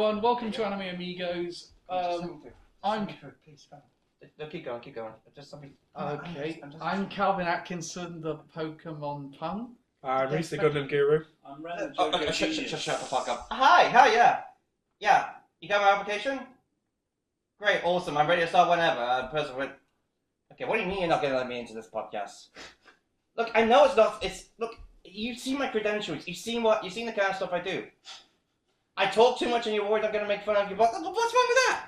And welcome to Anime Amigos. I'm No, keep going. Just something. okay. I'm Calvin Atkinson, the Pokemon pun. I'm Reese, the Gundam Guru. I'm Ren. Okay, shut the fuck up. Hi, yeah. You got my application? Great, awesome. I'm ready to start whenever. Okay, what do you mean you're not gonna let me into this podcast? Look, I know it's not. Look. You've seen my credentials. You've seen the kind of stuff I do. I talk too much, and you're worried I'm gonna make fun of you. But what's wrong with that?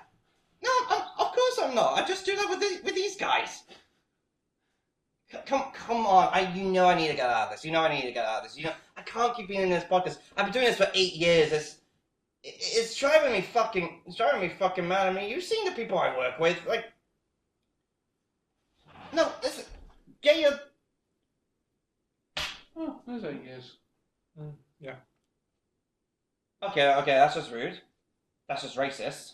No, of course I'm not. I just do that with these guys. Come on. You know I need to get out of this. You know I can't keep being in this podcast. I've been doing this for 8 years. It's driving me fucking mad. I mean, you've seen the people I work with. Like, no, listen, get your. Oh, there's 8 years. Yeah. Okay, that's just rude. That's just racist.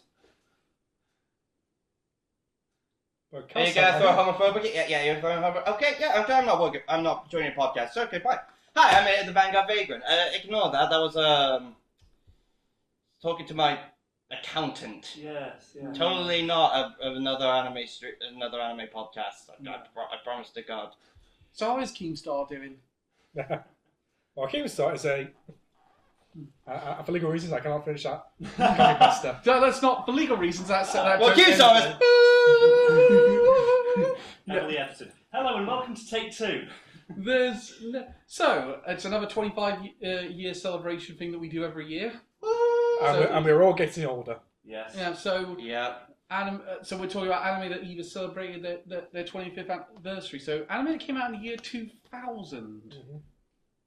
Are you guys throw homophobic? Yeah, you're throwing homophobic. Okay, yeah, I'm not joining a podcast. So, okay, fine. Hi, I'm the Vanguard Vagrant. Ignore that. That was talking to my accountant. Yes, yeah. Totally not another anime podcast. I promise to God. So how is Keemstar doing? Well, Keemstar is for legal reasons, I cannot finish that comic pasta. No, that's not for legal reasons. That's Well, Keemstar is. Heavily edited. Hello and welcome to Take 2. So it's another 25-year celebration thing that we do every year. And we're all getting older. Yes. Yeah. So Yeah. So we're talking about anime that either celebrated their 25th anniversary. So anime that came out in the year 2000. Mm-hmm.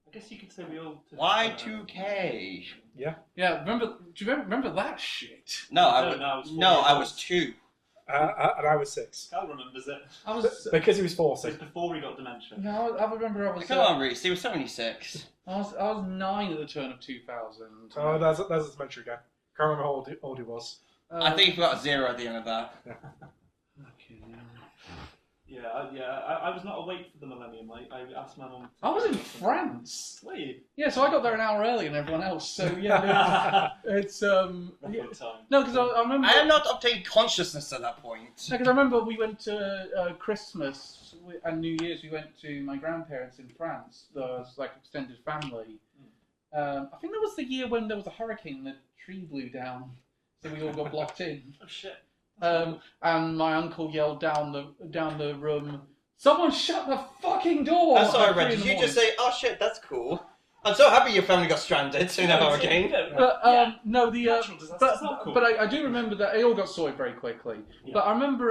I guess you could say we all. Y2K. Yeah. Yeah. Do you remember that shit? No, I was 2. And I was 6. Cal remembers it. I was Because he was It 40. was before he got dementia. No, I remember I was. Come on, Reese. He was 76. I was 9 at the turn of 2000. Oh, that's a dementia again. Can't remember how old he was. I think he forgot a 0 at the end of that. I was not awake for the millennium. I asked my mum. I was in France. Were you? Yeah, so I got there an hour earlier than everyone else. So yeah, it's yeah. Time. No, because I remember. I am not obtained consciousness at that point. No, because I remember we went to Christmas and New Year's. We went to my grandparents in France. There was like extended family. I think that was the year when there was a hurricane and the tree blew down, so we all got blocked in. Oh shit. And my uncle yelled down the room, "Someone shut the fucking door!" I'm sorry, Red. Did you just say, "Oh shit, that's cool"? I'm so happy your family got stranded in a hurricane. But no, But I do remember that it all got sorted very quickly. Yeah. But I remember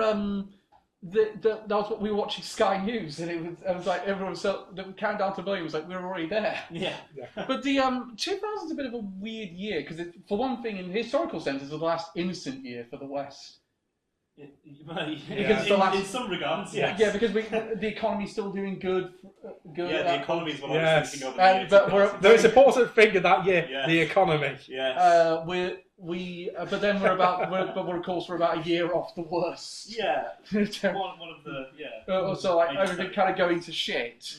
that was what we were watching Sky News, and it was like everyone was the countdown to Billion was like we were already there. Yeah. But the 2000's a bit of a weird year because for one thing, in historical sense, it's the last innocent year for the West. Because in some regards, yes. Yeah, because the economy's still doing good. Yeah, the economy is what I was thinking of. But there is an important thing in that year, the economy. Yes. But then we're about a year off the worst. Yeah. one of the So like everything kind of going to shit.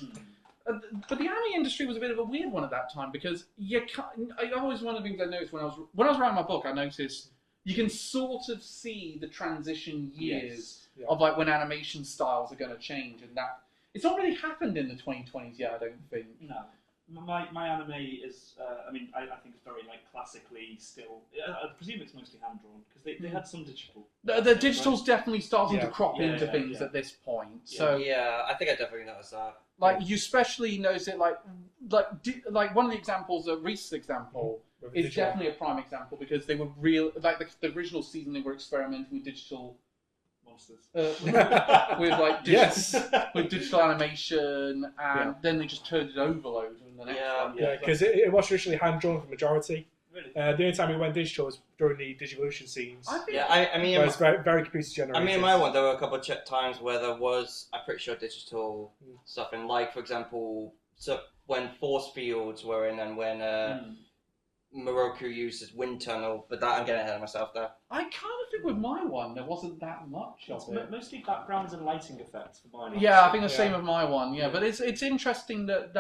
But the anime industry was a bit of a weird one at that time because one of the things I noticed when I was writing my book, I noticed. You can sort of see the transition years of like when animation styles are going to change, and that it's not really happened in the 2020s yet. I don't think. No, my anime is. I think it's very like classically still. I presume it's mostly hand drawn because they had some digital. The digital's definitely starting to crop into things at this point. So yeah, I think I definitely noticed that. Like you especially notice it like one of the examples, Reese's example. It's definitely a prime example because they were real. Like the original season, they were experimenting with digital monsters, with digital animation, and then they just turned it overload in the next one. Yeah, because it was traditionally hand drawn for the majority. Really? The only time we went digital was during the Digivolution scenes. I mean, where it's very computer generated. I mean, in my one, there were a couple of times where there was, I'm pretty sure, digital stuff, and like for example, when force fields were in, and when. Moroku uses wind tunnel, but I'm getting ahead of myself there. I kind of think with my one there wasn't that much of it. Mostly backgrounds and lighting effects for mine. Yeah, I think the same with my one. Yeah, but it's interesting that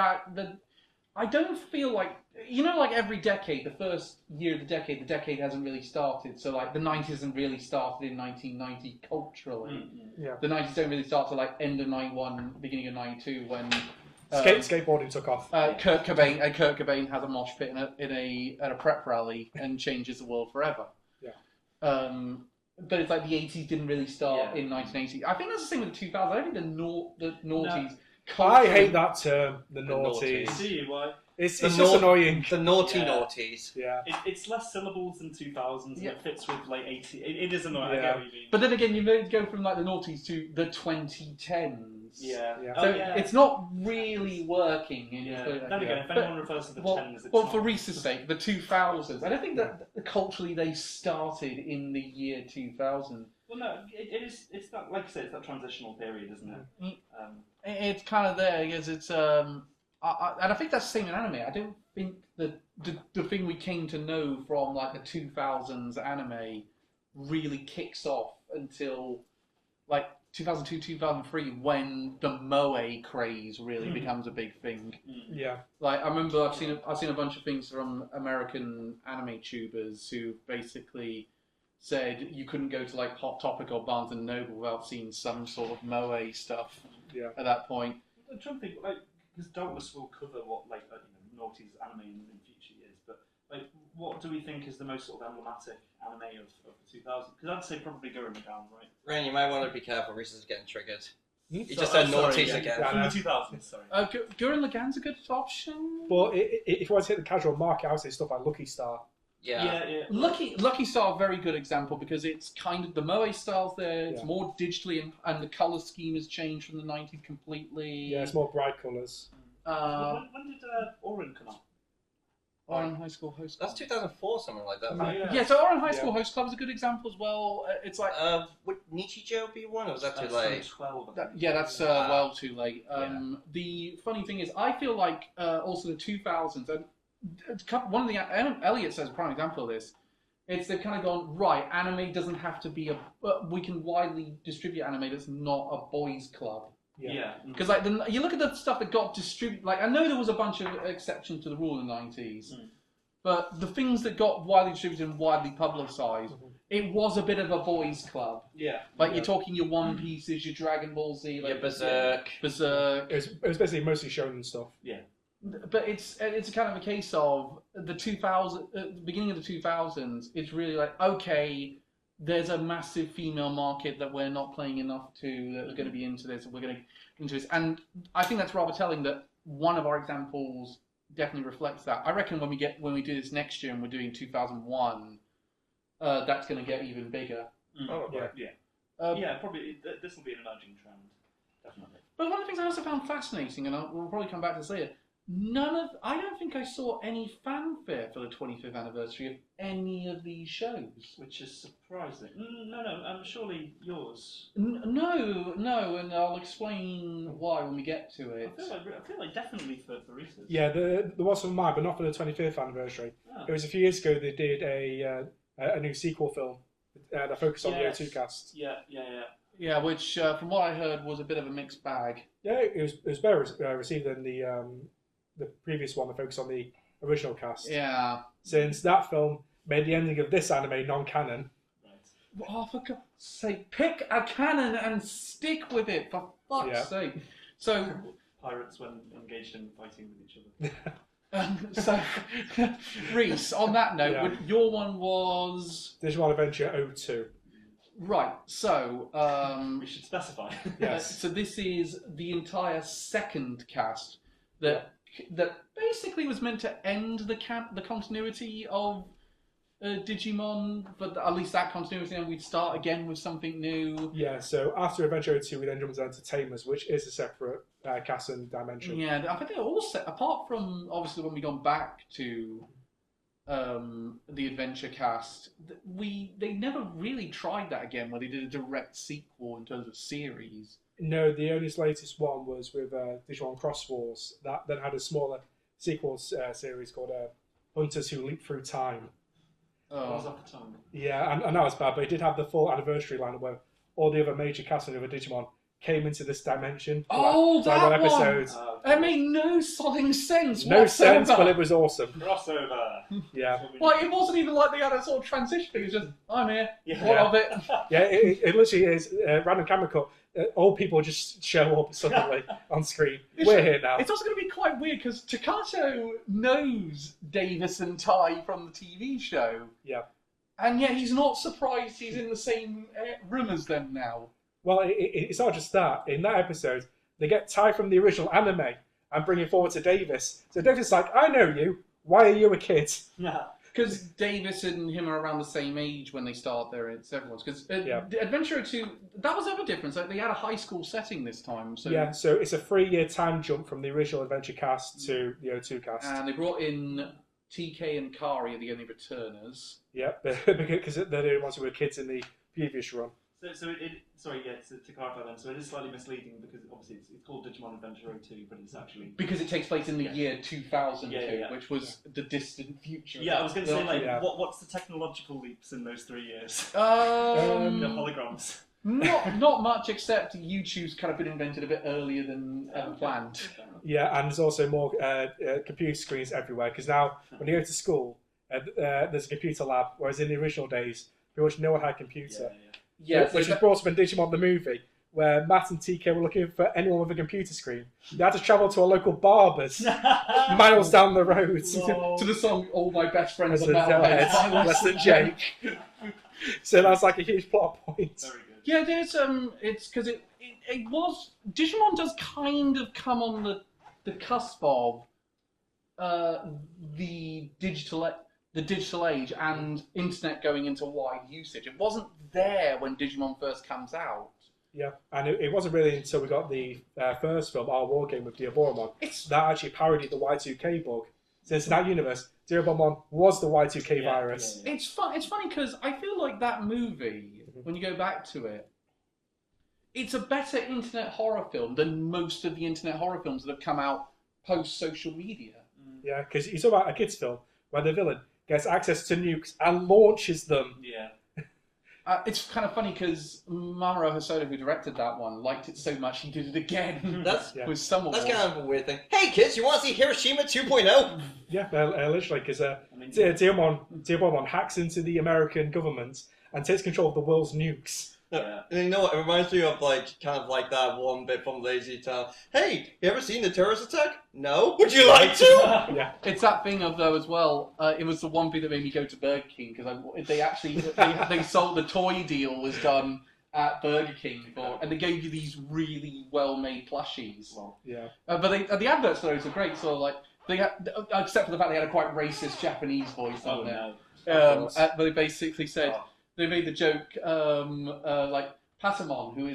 I don't feel like, like every decade, the first year of the decade hasn't really started. So like the 90s hasn't really started in 1990 culturally. Yeah. The 90s don't really start till like end of 91, beginning of 92 when skateboarding took off. Kurt Cobain has a mosh pit at a prep rally and changes the world forever. Yeah. But it's like the 80s didn't really start in 1980. I think that's the same with the 2000s. I don't think the noughties. No. I hate that term, the noughties. See why? It's just annoying. The naughties. Yeah. It's less syllables than 2000s, and it fits with like 80s. It is annoying. Yeah. I get what you mean. But then again, you go from like the noughties to the 2010s. Yeah. So it's not really working. Then again, if anyone refers to the 10s, it's well, not. for Reese's sake, the 2000s. I don't think that culturally they started in the year 2000. Well, no, it is. It's that, like I said, it's that transitional period, isn't it? It's kind of there because it's and I think that's the same in anime. I don't think the thing we came to know from like the 2000s anime really kicks off until like 2002, 2003 when the moe craze really becomes a big thing. Yeah. Like I remember I've seen a bunch of things from American anime tubers who basically said you couldn't go to like Hot Topic or Barnes and Noble without seeing some sort of moe stuff. Yeah. At that point. I'm trying to think, like, because doubtless we'll cover what like noughties anime in future years, but like, what do we think is the most sort of emblematic anime of the 2000s? Because I'd say probably Gurren Lagann, right? Ren, you might want to be careful. Reese is getting triggered. You just said noughties again. Yeah, From the 2000s, sorry. Gurren Lagann's a good option. But if you want to hit the casual market, I would say stuff like Lucky Star. Yeah. Lucky Star, a very good example because it's kind of the moe style's there. It's Yeah. more digitally and the color scheme has changed from the 90s completely. Yeah, it's more bright colours. When did Orin come out? Oran High School Host Club. That's 2004, something like that. Yeah. Yeah, so Oran High School Host Club is a good example as well. It's like Would Nichijou be one, or was that too That's late? 2012. that's well too late. The funny thing is, I feel like also the 2000s, and one of the Elliot says a prime example of this. It's they've kind of gone right. Anime doesn't have to be we can widely distribute anime that's not a boys' club. Yeah. Because like you look at the stuff that got distributed. Like I know there was a bunch of exceptions to the rule in the 90s, but the things that got widely distributed and widely publicised, it was a bit of a boys' club. Yeah. Like you're talking your One Pieces, your Dragon Ball Z, like Berserk. Berserk. It was basically mostly shonen stuff. Yeah. But it's a kind of a case of the 2000, the beginning of the 2000s. It's really like, okay, there's a massive female market that we're not playing enough to, that are going to be into this, and we're going to into this. And I think that's rather telling that one of our examples definitely reflects that. I reckon when we do this next year and we're doing 2001, that's going to get even bigger. Yeah, probably this will be an emerging trend, definitely. But one of the things I also found fascinating, and we'll probably come back to this later, I don't think I saw any fanfare for the 25th anniversary of any of these shows. Which is surprising. No, surely yours. No, and I'll explain why when we get to it. I feel like definitely for Reese's. Yeah, there was some mine, but not for the 25th anniversary. Oh. It was a few years ago they did a new sequel film that focused on the O2 cast. Yeah. Yeah, which from what I heard was a bit of a mixed bag. Yeah, it was better received than the previous one that focused on the original cast. Yeah. Since that film made the ending of this anime non-canon. Right. Oh, for God's sake, pick a canon and stick with it, for fuck's sake. So, Pirates when engaged in fighting with each other. so Reese, on that note, your one was... Digimon Adventure 02. Right, so... we should specify. Yes. So this is the entire second cast that basically was meant to end the continuity of Digimon, but at least that continuity, and we'd start again with something new. Yeah, so after Adventure 02, we then jumped to Entertainers, which is a separate cast and dimension. Yeah, I think they're all set, apart from obviously when we gone back to the Adventure cast, they never really tried that again, where they did a direct sequel in terms of series. No, the only latest one was with Digimon Cross Wars. That then had a smaller sequel series called Hunters Who Leap Through Time. What was at the time? Yeah, and that was bad, but it did have the full anniversary lineup where all the other major cast and other Digimon came into this dimension. Oh, that one episode. Oh, It made no sodding sense No whatsoever. sense, but it was awesome. Crossover. Yeah. Like, it wasn't even like they had a sort of transition thing. It was just, I'm here. Yeah. What of it? Yeah, it literally is random camera cut. Old people just show up suddenly on screen. We're here now. It's also going to be quite weird because Takato knows Davis and Ty from the TV show. Yeah. And yet he's not surprised he's in the same room as them now. Well, it's not just that. In that episode, they get Ty from the original anime and bring him forward to Davis. So Davis is like, I know you. Why are you a kid? Yeah. Because Davis and him are around the same age when they start their several ones. Because Adventure 2, that was the other difference. Like, they had a high school setting this time. So Yeah, so it's a 3-year time jump from the original Adventure cast to the O2 cast. And they brought in TK and Kari are the only returners. Yeah, because they're the ones who were kids in the previous run. To clarify then, so it is slightly misleading because obviously it's called Digimon Adventure 02, but it's actually... Because it takes place in the year 2002, which was the distant future. Yeah, I was going to say, what's the technological leaps in those 3 years? The holograms. Not much, except YouTube's kind of been invented a bit earlier than planned. Yeah, and there's also more computer screens everywhere, because now when you go to school, there's a computer lab, whereas in the original days, pretty much no one had a computer. Yeah, which was brought up in Digimon the movie, where Matt and TK were looking for anyone with a computer screen. They had to travel to a local barber's miles down the road. To the song "All My Best Friends Are Metalheads, Metalheads" less than Jake. So that's like a huge plot point. Very good. Yeah, there's it's because it was Digimon does kind of come on the cusp of the digital age and internet going into wide usage. It wasn't there when Digimon first comes out. Yeah, and it wasn't really until we got the first film, Our War Game with Diaboromon, that actually parodied the Y2K bug. Since in that universe, Diaboromon was the Y2K virus. It's funny because I feel like that movie, when you go back to it, it's a better internet horror film than most of the internet horror films that have come out post social media. Yeah, because you talk about a kids' film where the villain gets access to nukes and launches them. Yeah. It's kind of funny because Mamoru Hosoda, who directed that one, liked it so much he did it again. That's Summer Wars. kind of a weird thing. Hey kids, you want to see Hiroshima 2.0? Yeah, literally, because Diaboromon hacks into the American government and takes control of the world's nukes. Yeah. And you know what? It reminds me of kind of like that one bit from Lazy Town. Hey, you ever seen the terrorist attack? No. Would you like to? Yeah. It's that thing of though as well. It was the one thing that made me go to Burger King because they sold the toy deal was done at Burger King and they gave you these really well made plushies. Yeah. But the adverts for those are great. So like they had, except for the fact they had a quite racist Japanese voice on it. But they basically said. They made the joke like Patamon, who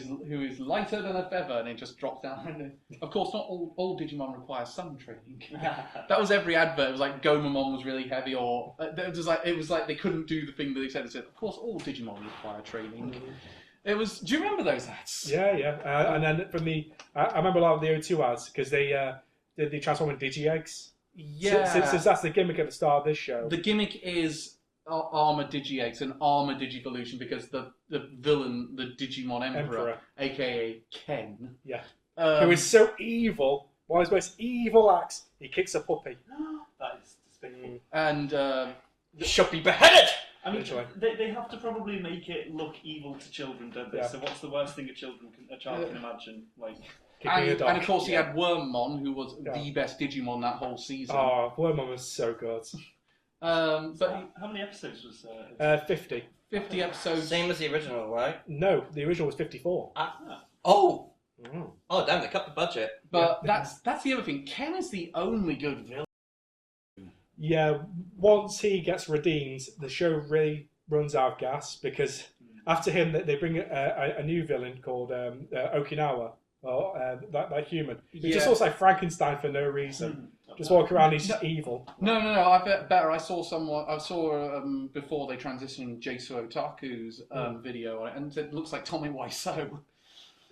is lighter than a feather, and it just drops down. And of course, not all Digimon require some training. That was every advert. It was like Gomamon was really heavy, or it was like they couldn't do the thing that they said. It said, of course, all Digimon require training. It was. Do you remember those ads? Yeah. And then from I remember a lot of the O2 ads because they did the transforming Digi-Eggs. Yeah. Since that's the gimmick at the start of this show. The gimmick is Armor Digi-Eggs and Armor Digivolution because the villain, the Digimon Emperor, aka Ken, who is so evil. One of his most evil acts, he kicks a puppy. That is despicable. And should be beheaded! I mean, they have to probably make it look evil to children, don't they? Yeah. So what's the worst thing a child can imagine? Like, and of course he had Wormmon, who was the best Digimon that whole season. Oh, Wormmon was so good. But how many episodes was 50. 50 episodes. Same as the original, right? No, the original was 54. Oh, damn! They cut the budget. But that's the other thing. Ken is the only good villain. Yeah, once he gets redeemed, the show really runs out of gas because after him, they bring a new villain called Okinawa, or that human. He just looks like Frankenstein for no reason. Just walk around, he's just evil. No, I bet better. I saw before they transitioned Jaisu Otaku's video on it, and it looks like Tommy Wiseau.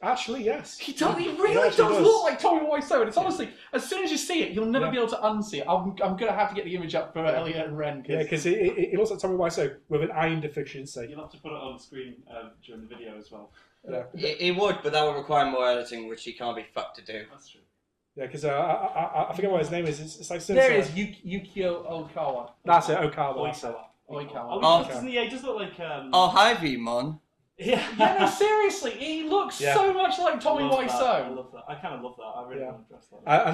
Actually, yes. He really does look like Tommy Wiseau, and it's honestly, as soon as you see it, you'll never be able to unsee it. I'm going to have to get the image up for Elliot and Ren. Because he looks like Tommy Wiseau with an iron deficiency. You'll have to put it on screen during the video as well. It would, but that would require more editing, which he can't be fucked to do. That's true. Yeah, because I forget what his name is. It's like There it is, Yukio Okawa. That's it, Okawa. That's it. Oikawa. Doesn't he? He does look like. Oh, hi, Vmon. Yeah. Yeah, no, seriously, he looks so much like Tommy I Wiseau. love that. I kind of love that. I really want to dress like that.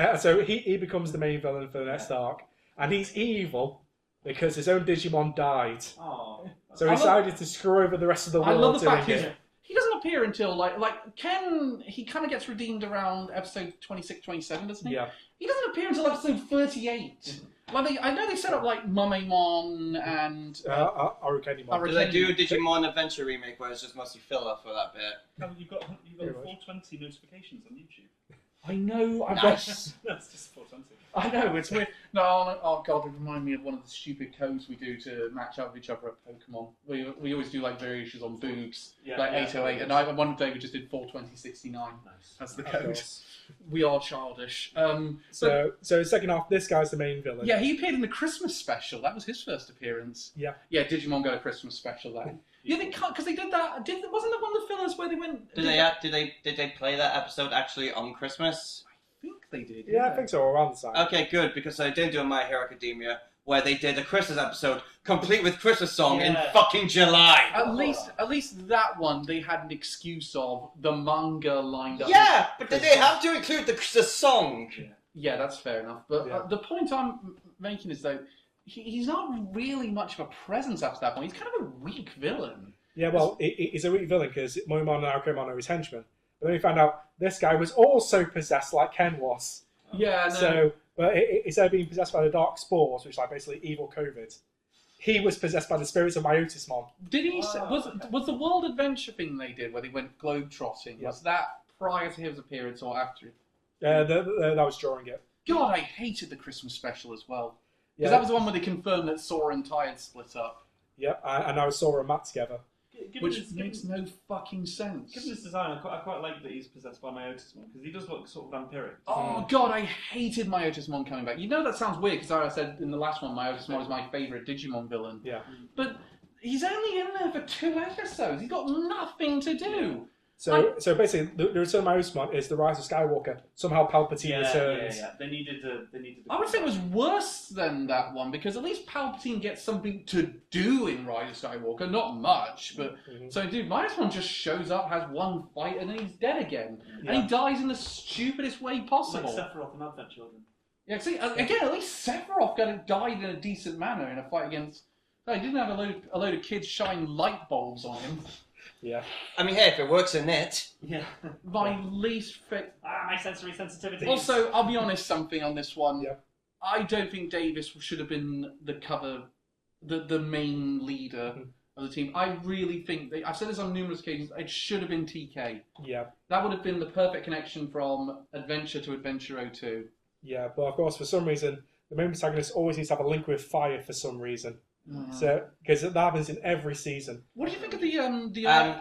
And so he becomes the main villain for the next arc, and he's evil because his own Digimon died. Oh. So he decided to screw over the rest of the world. I love the fact doing it. he doesn't appear until like Ken. He kind of gets redeemed around episode 26, 27, doesn't he? Yeah. He doesn't appear until episode 38. Like I know they set up like Mamemon and Arukenimon. Do they do a Digimon Adventure remake where it's just mostly filler for that bit? You've got 420 notifications on YouTube. I know. I've No, got. it's just 420. I know, it's weird. No, oh god, it reminded me of one of the stupid codes we do to match up with each other at Pokemon. We always do like variations on Boogs, like 808, and one day we just did 42069. Nice. That's the code. We are childish. So second half, this guy's the main villain. Yeah, he appeared in the Christmas special. That was his first appearance. Yeah. Yeah, Digimon Go Christmas special. That. Yeah, they can't because they did that. Wasn't that one of the fillers where they went? Did they play that episode actually on Christmas? I think they did. Yeah, I think so, around the time. Okay, good, because I did do a My Hero Academia where they did a Christmas episode complete with Christmas song in fucking July. At least that one they had an excuse of the manga lined up. Yeah, but did they have to include the song? Yeah, that's fair enough. But the point I'm making is though he's not really much of a presence after that point. He's kind of a weak villain. Yeah, well, he's a weak villain because Moemon and Arukenimon are his henchmen. But then we found out this guy was also possessed like Ken was. Yeah, no. So, but instead of being possessed by the dark spores, which is like basically evil COVID, he was possessed by the spirits of Myotismon. Did he? Was the World Adventure thing they did where they went globe-trotting? Yeah. Was that prior to his appearance or after? That was during it. God, I hated the Christmas special as well. Yeah. Because that was the one where they confirmed that Sora and Ty had split up. Yep, and I saw and Matt together. Which makes no fucking sense. Given his design, I quite like that he's possessed by Myotismon because he does look sort of vampiric. Oh god, I hated Myotismon coming back. You know that sounds weird because I said in the last one Myotismon is my favourite Digimon villain. Yeah. But he's only in there for 2 episodes. He's got nothing to do. So basically, the return of Myotismon is the rise of Skywalker. Somehow Palpatine returns. Yeah. They needed. I would say it was worse than that one because at least Palpatine gets something to do in Rise of Skywalker. Not much, but so dude, Myotismon just shows up, has one fight, and then he's dead again, and he dies in the stupidest way possible. Like Sephiroth and Advent Children. Yeah, see, again, at least Sephiroth died in a decent manner in a fight against. No, he didn't have a load of kids shine light bulbs on him. Yeah. I mean, hey, if it works in it. Yeah. My least fit. My sensory sensitivity. Also, I'll be honest, something on this one. Yeah. I don't think Davis should have been the main leader of the team. I really think I've said this on numerous occasions. It should have been TK. Yeah. That would have been the perfect connection from Adventure to Adventure 02. Yeah, but of course, for some reason, the main protagonist always needs to have a link with fire for some reason. So, because that happens in every season. What do you think of the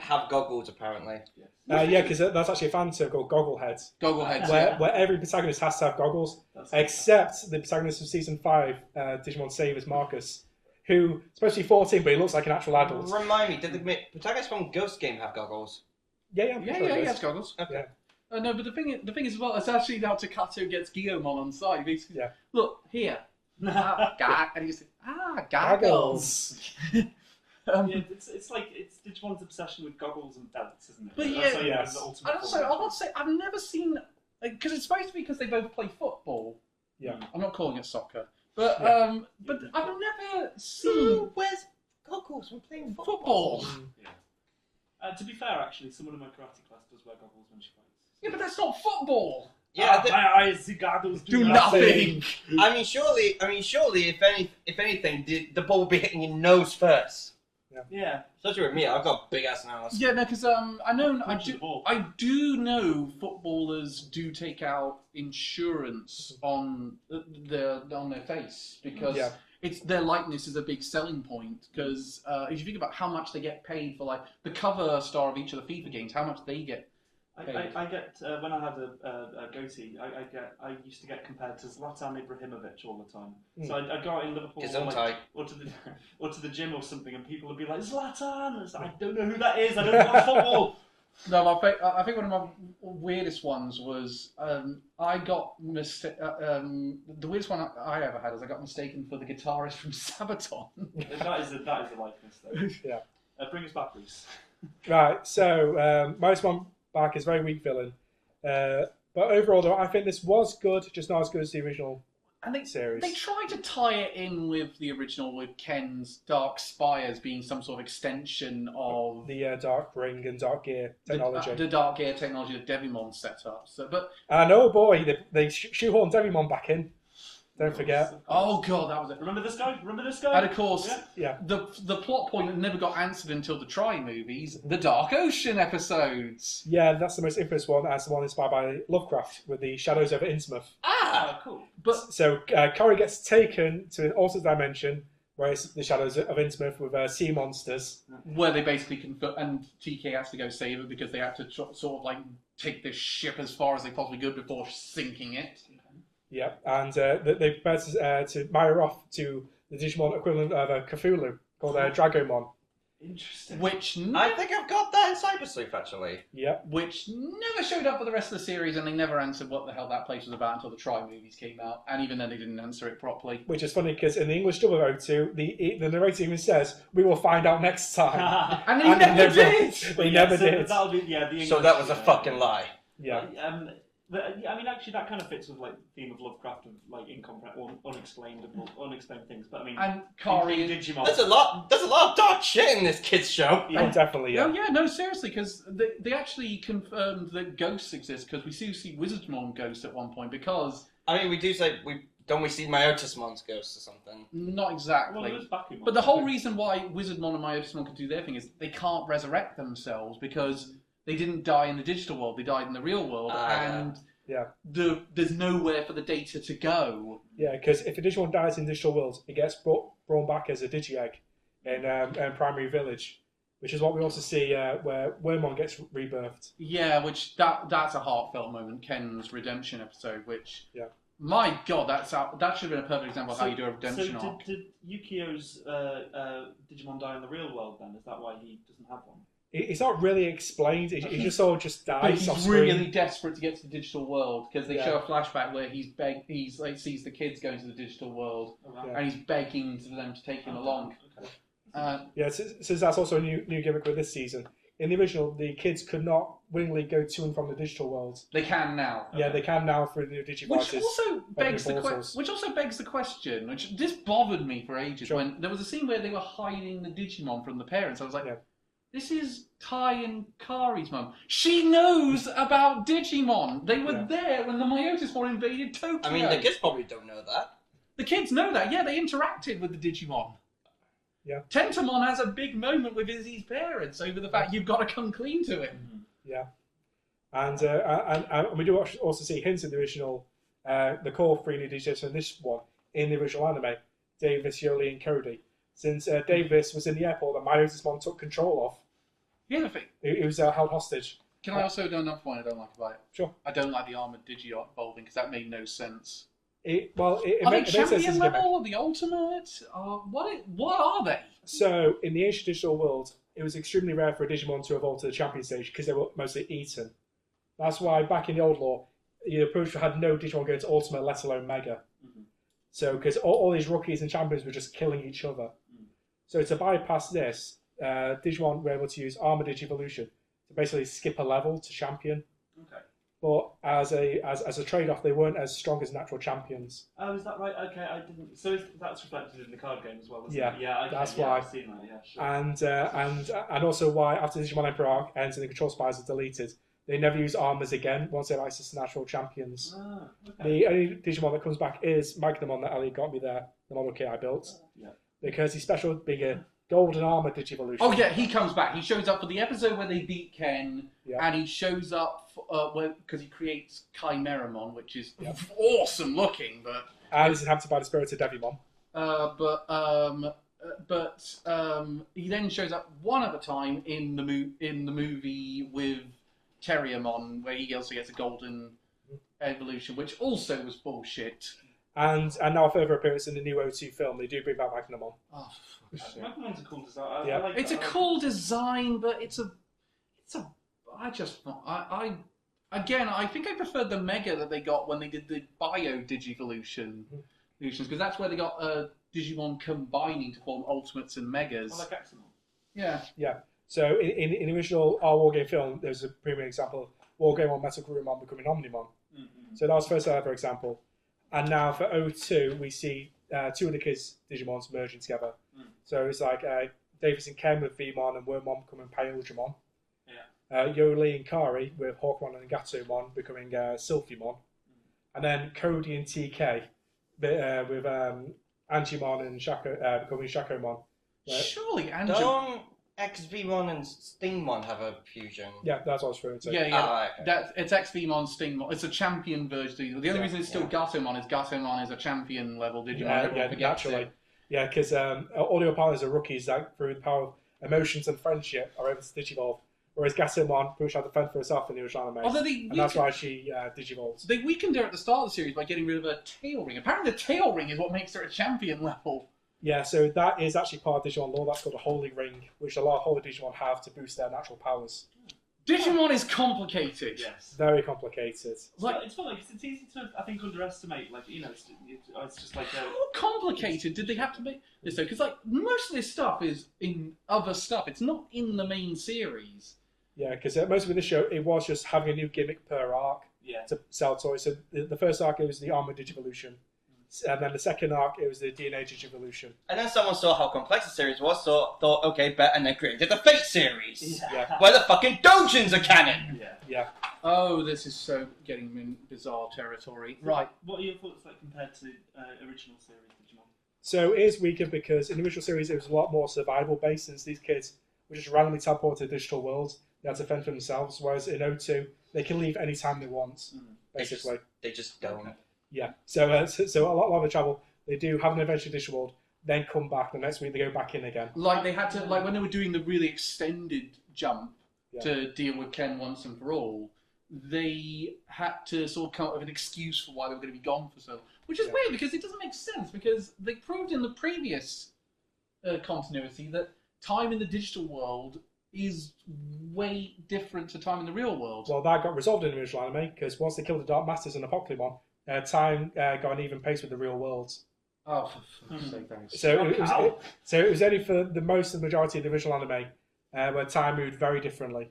Have goggles apparently. Yeah, because that's actually a fan term called Goggleheads. Goggleheads, where every protagonist has to have goggles, except the protagonist of season 5, Digimon Savers Marcus, who is supposed to be 14, but he looks like an actual adult. Remind me, did the protagonist from Ghost Game have goggles? Yeah, he has goggles. Okay. No, but the thing is, as well, it's actually now Takato gets Guillaumon on side. Basically, look here, and he's goggles. It's like Digimon's obsession with goggles and belts, isn't it? But That's and also, I want to say I've never seen because it's supposed to be because they both play football. Yeah, I'm not calling it soccer, but I've never seen. Where's goggles? We're playing football. To be fair, actually, someone in my karate class does wear goggles when she fights. Yeah, but that's not football. Yeah, my eyes see goggles do nothing. I mean, surely, if anything, the ball will be hitting your nose first. Yeah. Especially with me, I've got big ass nose. Yeah, no, because I do know footballers do take out insurance on their face because it's their likeness is a big selling point. Because if you think about how much they get paid for, like the cover star of each of the FIFA games, how much they get. I get when I had a goatee. I used to get compared to Zlatan Ibrahimovic all the time. So I'd go out in Liverpool or to the gym or something, and people would be like Zlatan. I don't know who that is. I don't watch football. No, I think one of my weirdest ones was I got the weirdest one I ever had is I got mistaken for the guitarist from Sabaton. that is a likeness, though. Yeah. Bring us back, please. Right, so most one back is a very weak villain. But overall, though, I think this was good, just not as good as the original And series. they tried to tie it in with the original, with Ken's Dark Spires being some sort of extension of the Dark Ring and Dark Gear technology. the Dark Gear technology that Devimon set up. So, but and oh boy, they shoehorned Devimon back in. Don't forget. oh god, that was it. Remember this guy? And of course, Yeah. the plot point that never got answered until the Try movies, the Dark Ocean episodes. Yeah, that's the most infamous one. That's the one inspired by Lovecraft with the shadows over Innsmouth. Ah, cool. But So Corey gets taken to an alternate dimension, where it's the shadows of Innsmouth with sea monsters. where they basically and TK has to go save it because they had to sort of like take this ship as far as they possibly could before sinking it. Yeah, and they prepare to mire off to the Digimon equivalent of a Cthulhu called Dragomon. Interesting. Which I think I've got that in Cybersleep, actually. Yep. which never showed up for the rest of the series, and they never answered what the hell that place was about until the Try movies came out, and even then they didn't answer it properly. Which is funny because in the English dub of O2, the narrator even says, "We will find out next time." And they And never did! They never did. That'll be, the English, So that was a fucking lie. Yeah. But I mean, actually, that kind of fits with like the theme of Lovecraft of like unexplained things. But I mean, And Kari... Digimon. There's a lot of dark shit in this kids show. Oh, definitely, yeah. Oh yeah, no, seriously, because they actually confirmed that ghosts exist, because we do see Wizardmon ghosts at one point, because... I mean, we do say, don't we see Myotismon's ghost or something? Not exactly. Well, it was Bakuman. But the whole reason why Wizardmon and Myotismon can do their thing is they can't resurrect themselves, because they didn't die in the digital world, they died in the real world, and Yeah. there's nowhere for the data to go. Yeah, because if a Digimon dies in digital worlds, it gets brought back as a Digi-Egg in Primary Village, which is what we also see where Wormmon gets rebirthed. Yeah, which that's a heartfelt moment, Ken's redemption episode, which... Yeah. My God, that should have been a perfect example of how you do a redemption so arc. did Yukio's Digimon die in the real world then? Is that why he doesn't have one? It's not really explained. He just sort of just But dies. he's off really screen. desperate to get to the digital world because they Yeah. show a flashback where he's like sees the kids going to the digital world Oh, wow. Yeah. and he's begging to them to take him along. Okay. Yeah, so that's also a new gimmick with this season. In the original, the kids could not willingly go to and from the digital world. They can now. Yeah, they can now through the new Which Digivices. also begs the portals. question, which this bothered me for ages. Sure. When there was a scene where they were hiding the Digimon from the parents, I was like, Yeah. "This is Tai and Kari's mum. She knows about Digimon. They were Yeah. there when the Myotismon invaded Tokyo." I mean, the kids probably don't know that. The kids know that. Yeah, they interacted with the Digimon. Yeah. Tentamon has a big moment with Izzy's parents over the fact you've got to come clean to him. Yeah, and we do also see hints of the original, the core 3D Digits in this one in the original anime, Davis, Yoli, and Cody. Since Davis was in the airport that Myotismon took control of, Here's the thing. he was held hostage. Can I also do another point I don't like about it? Sure. I don't like the armored Digi evolving because that made no sense. It Are they makes sense as champion a gimmick. level or the ultimate? What are they? So, in the ancient digital world, it was extremely rare for a Digimon to evolve to the champion stage because they were mostly eaten. That's why back in the old lore, the approach had no Digimon going to Ultimate, let alone Mega. Mhm. So, because all these rookies and champions were just killing each other. So, to bypass this, Digimon were able to use Armor Digivolution to basically skip a level to champion. Okay. But as a trade-off, they weren't as strong as natural champions. Oh, is that right? Okay, I didn't. So that's reflected in the card game as well, isn't Yeah, it? Yeah, okay, that's yeah, why. I've seen that. Yeah, sure. And also why after Digimon Emperor arc ends and the control spires are deleted, they never use armors again once they have access to natural champions. Ah, okay. The only Digimon that comes back is Magnamon that Ellie got me there, the model kit I built. Yeah. Because he's special with being a golden armor Digivolution. Oh yeah, he comes back. He shows up for the episode where they beat Ken, Yeah. and he shows up because he creates Chimeramon, which is awesome looking, but And he's inhabited by the spirit of Devimon. he then shows up one other time in the movie with Terriermon, where he also gets a golden evolution, which also was bullshit. And now a further appearance in the new O2 film, they do bring back Magnamon. Oh, fuck's sake. Magnamon's a cool design. Yeah. It's a cool design, but it's a I think I preferred the Mega that they got when they did the Bio Digivolution, because that's where they got Digimon combining to form Ultimates and Megas. Like Aximon. Yeah. Yeah. So in the original War Game film, there's a premier example of War Game on Metal Gurumon becoming Omnimon. Mm-hmm. So that was the first ever example. And now for 02, we see two of the kids' Digimons merging together. Mm. So it's like Davis and Ken with Vmon and Wormmon becoming Paildramon. Yeah. Yoli and Kari with Hawkmon and Gatomon becoming Sylphimon. And then Cody and TK with Angemon and becoming Shakomon. Surely Don't XVmon and Stingmon have a fusion? Yeah, that's what I was referring to. Yeah. Okay. It's XVmon, Stingmon. It's a champion version. The only reason it's still Gatomon is a champion level Digimon. Naturally. Yeah, because all your partners are rookies that, through the power of emotions and friendship, are able to Digivolve. Whereas Gatomon pretty much had to fend for herself in the original anime. And that's why she Digivolves. They weakened her at the start of the series by getting rid of her tail ring. Apparently the tail ring is what makes her a champion level. Yeah, so that is actually part of Digimon lore. That's called a Holy Ring, which a lot of Holy Digimon have to boost their natural powers. Digimon is complicated. Yes. Very complicated. It's fun, like, it's easy to, I think, underestimate. Like, you know, it's just like... How complicated did they have to make this, though? Because, like, most of this stuff is in other stuff. It's not in the main series. Yeah, because most of this show, it was just having a new gimmick per arc to sell toys. So the first arc, it was the Armored Digivolution. And then the second arc, it was the DNA Digivolution. And then someone saw how complex the series was, so thought, okay, bet, and then created the Fate series. Yeah. Where the fucking Dojins are canon! Yeah. Oh, this is so getting in bizarre territory. Right. What are your thoughts like compared to original series Digimon? So it is weaker because in the original series, it was a lot more survival based, since these kids were just randomly teleported to digital worlds. They had to fend for themselves, whereas in 02, they can leave any time they want, basically. They just don't. Okay. Yeah, so a lot of the travel, they do have an adventure in digital world, then come back. The next week they go back in again. Like they had to, like when they were doing the really extended jump to deal with Ken once and for all, they had to sort of come up with an excuse for why they were going to be gone for so long. Which is weird because it doesn't make sense, because they proved in the previous continuity that time in the digital world is way different to time in the real world. Well, that got resolved in the original anime, because once they killed the Dark Masters and Apocalypse, time got an even pace with the real world. Oh, for fuck's sake, thanks. So it was only for the majority of the original anime where time moved very differently.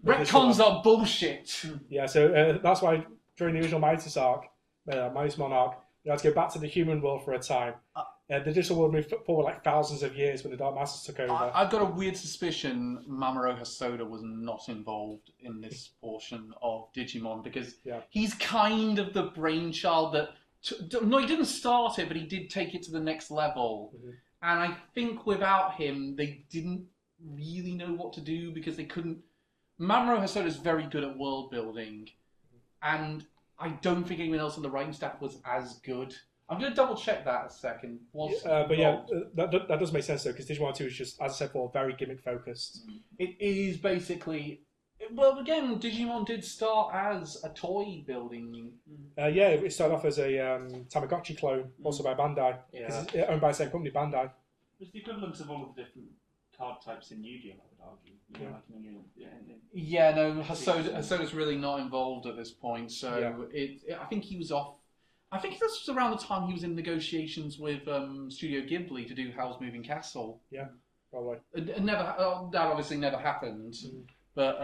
Retcons are bullshit. Yeah, so that's why during the original Mighty Monarch, you had to go back to the human world for a time. The digital world moved forward like thousands of years when the Dark Masters took over. I've got a weird suspicion Mamoru Hosoda was not involved in this portion of Digimon, because he's kind of the brainchild that... No, he didn't start it, but he did take it to the next level. Mm-hmm. And I think without him, they didn't really know what to do, because they couldn't... Mamoru Hosoda is very good at world building, and I don't think anyone else on the writing staff was as good. I'm going to double check that a second. That does make sense though, because Digimon 2 is just, as I said before, very gimmick focused. It is basically... Well, again, Digimon did start as a toy building. It started off as a Tamagotchi clone, also by Bandai. It's owned by the same company, Bandai. It's the equivalent of all of the different card types in Yu-Gi-Oh, I would argue. Hosoda's really not involved at this point, so I think he was off. I think this was around the time he was in negotiations with Studio Ghibli to do Howl's Moving Castle. Yeah, probably. That obviously never happened. But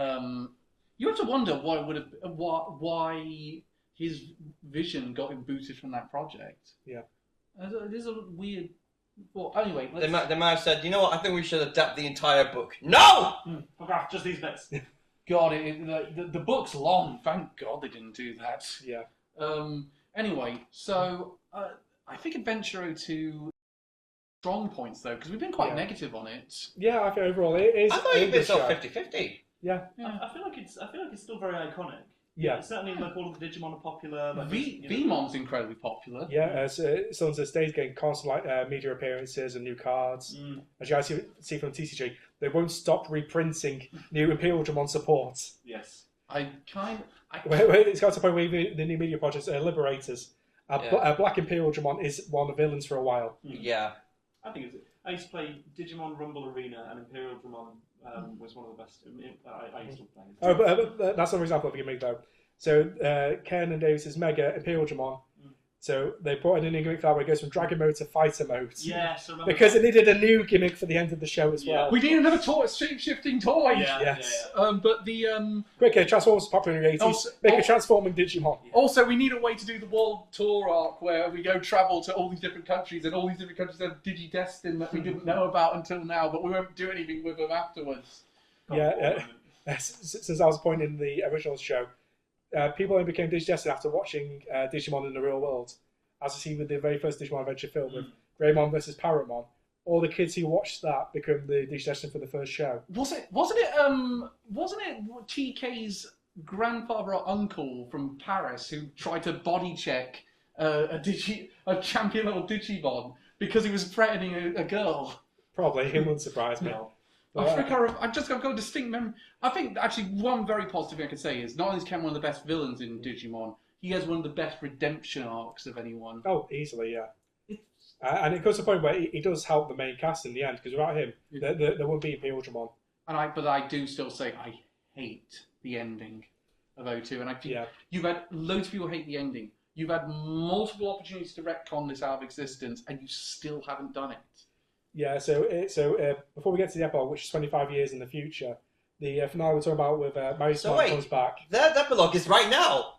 you have to wonder why his vision got him booted from that project. Yeah, it is a weird. Well, anyway, they might have said, you know what? I think we should adapt the entire book. No. Okay, just these bits. God, the book's long. Thank God they didn't do that. Yeah. Anyway, so I think Adventure 02 strong points though, because we've been quite negative on it. Yeah, I think overall it is. I thought you'd been sort of 50-50. Yeah. I feel like it's still very iconic. Yeah. Certainly, like all of the Digimon are popular. Like, Vmon's incredibly popular. Yeah, so on the stage getting constant media appearances and new cards. As you guys see from TCG, they won't stop reprinting new Imperial Digimon support. Yes. It's got to the point where even the new media projects are Liberators. Black Imperial Digimon is one of the villains for a while. Yeah. I think I used to play Digimon Rumble Arena, and Imperial Dramon was one of the best. I used to play. Oh, but that's another example of a gimmick though. So Ken and Davis's Mega Imperial Dramon. So they brought in a new gimmick for that where it goes from Dragon Mode to Fighter Mode. Yes, I because it needed a new gimmick for the end of the show as well. We need another shape-shifting toy. Yes. But the Quicker, Transformers was popular in the 80s. Make a transforming Digimon. Also, we need a way to do the world tour arc where we go travel to all these different countries, and all these different countries have Digidestin that we didn't know about until now, but we won't do anything with them afterwards. Since I was pointing in the original show, people only became Digidestined after watching Digimon in the real world, as you see with the very first Digimon Adventure film with Greymon versus Paramon. All the kids who watched that became the Digidestined for the first show. Wasn't it TK's grandfather or uncle from Paris who tried to body check a champion level Digimon because he was threatening a girl? Probably, it wouldn't surprise me. I've got a distinct memory. I think actually one very positive thing I could say is not only is Ken one of the best villains in Digimon, he has one of the best redemption arcs of anyone. Oh, easily, yeah. And it goes to the point where he does help the main cast in the end, because without him, there wouldn't be Imperial Dramon. But I do still say I hate the ending of 02, and I think you've had loads of people hate the ending. You've had multiple opportunities to retcon this out of existence, and you still haven't done it. Yeah, so before we get to the epilogue, which is 25 years in the future, the finale we're talking about with Mary Smart comes back. That epilogue is right now!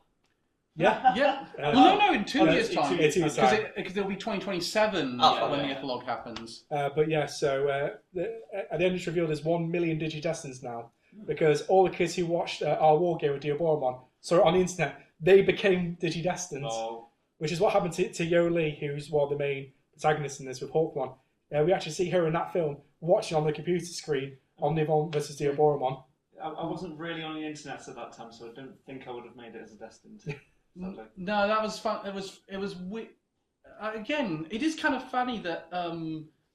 Yeah. No, in 2 years' time. Because it'll be 2027 when the epilogue happens. But yeah, so at the end it's revealed there's 1 million Digidestins now, because all the kids who watched our war game with Diaboromon saw it on the internet. They became Digidestins, which is what happened to Yoli, who's one of the main protagonists in this with Hawkmon. We actually see her in that film watching on the computer screen Omnivon versus Diaboromon. I wasn't really on the internet at that time, so I don't think I would have made it as a Destined. No, that was fun. It was again. It is kind of funny that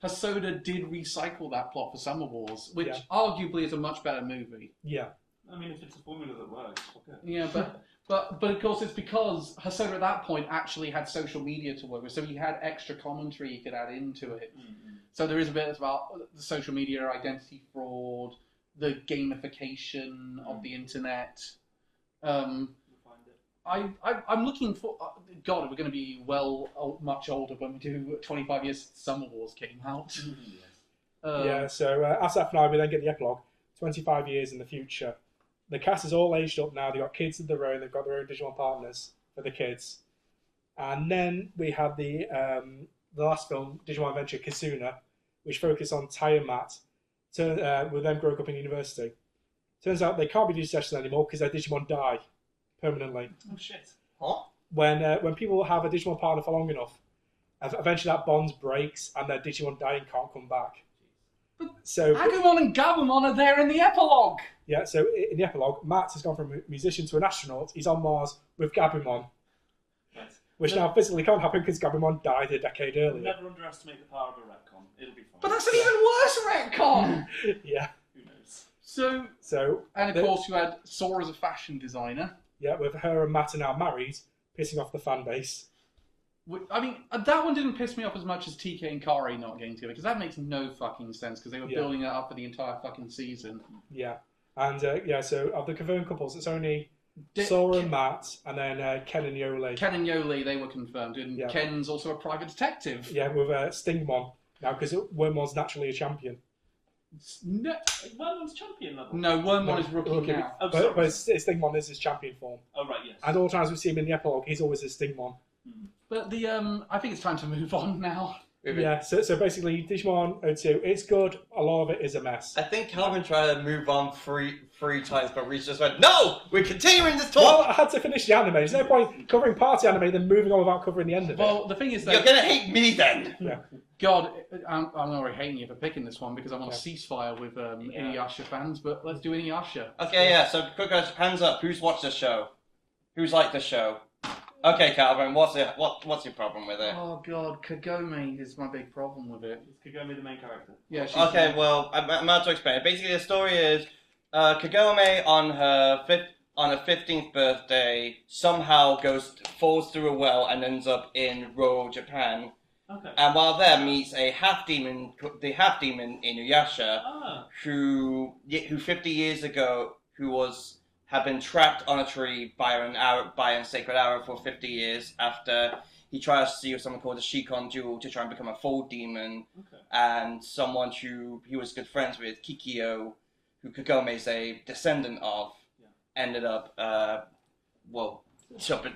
Hosoda did recycle that plot for Summer Wars, which arguably is a much better movie. Yeah. I mean, if it's a formula that works, okay. Yeah, but of course it's because Hosoda at that point actually had social media to work with, so he had extra commentary he could add into it. Mm-hmm. So there is a bit about the social media, identity fraud, the gamification of the internet. I'm looking for... God, we're going to be much older when we do 25 years since Summer Wars came out. So after that finale, we then get the epilogue, 25 years in the future. The cast is all aged up now. They've got kids of their own. They've got their own Digimon partners for the kids. And then we have the last film, Digimon Adventure Kizuna, which focused on Tai and Matt, with them growing up in university. Turns out they can't be Digidestined anymore because their Digimon die permanently. Oh shit! Huh? When people have a Digimon partner for long enough, eventually that bond breaks and their Digimon die and can't come back. So Agumon and Gabumon are there in the epilogue. Yeah, so in the epilogue, Matt has gone from a musician to an astronaut. He's on Mars with Gabumon, which now physically can't happen because Gabumon died a decade earlier. Never underestimate the power of a retcon. It'll be fine. But that's an even worse retcon. Yeah. Who knows? So and of course you had Sora as a fashion designer. Yeah, with her and Matt are now married, pissing off the fan base. I mean, that one didn't piss me off as much as TK and Kari not getting together, because that makes no fucking sense, because they were building it up for the entire fucking season. Yeah. And, so of the confirmed couples, it's only Sora and Matt, and then Ken and Yoli. Ken and Yoli, they were confirmed, and Ken's also a private detective. Yeah, with Stingmon, now, because Wormmon's naturally a champion. No, Wormmon's champion level? No, Wormmon is rookie now. Oh, but Stingmon is his champion form. Oh, right, yes. And all the times we see him in the epilogue, he's always a Stingmon. But I think it's time to move on now. Yeah, so basically, Digimon 02, it's good, a lot of it is a mess. I think Calvin tried to move on three times, but Reese just went, no! We're continuing this talk! Well, I had to finish the anime. There's no point covering party anime then moving on without covering the end of it. Well, the thing is that... You're gonna hate me then! Yeah. God, I'm already hating you for picking this one because I'm on a ceasefire with Inuyasha fans, but let's do Inuyasha. Okay, yeah, so quick guys, hands up. Who's watched this show? Who's liked this show? Okay, Calvin, what's your problem with it? Oh God, Kagome is my big problem with it. Is Kagome the main character? Yeah. Okay, well, I'm about to explain it. Basically, the story is Kagome on her 15th birthday somehow falls through a well and ends up in rural Japan, Okay. And while there meets a half-demon, the half-demon Inuyasha, who 50 years ago, had been trapped on a tree by a sacred arrow for 50 years after he tries to steal something called the Shikon Jewel to try and become a full demon. Okay. And someone who he was good friends with, Kikyo, who Kagome is a descendant of, ended up,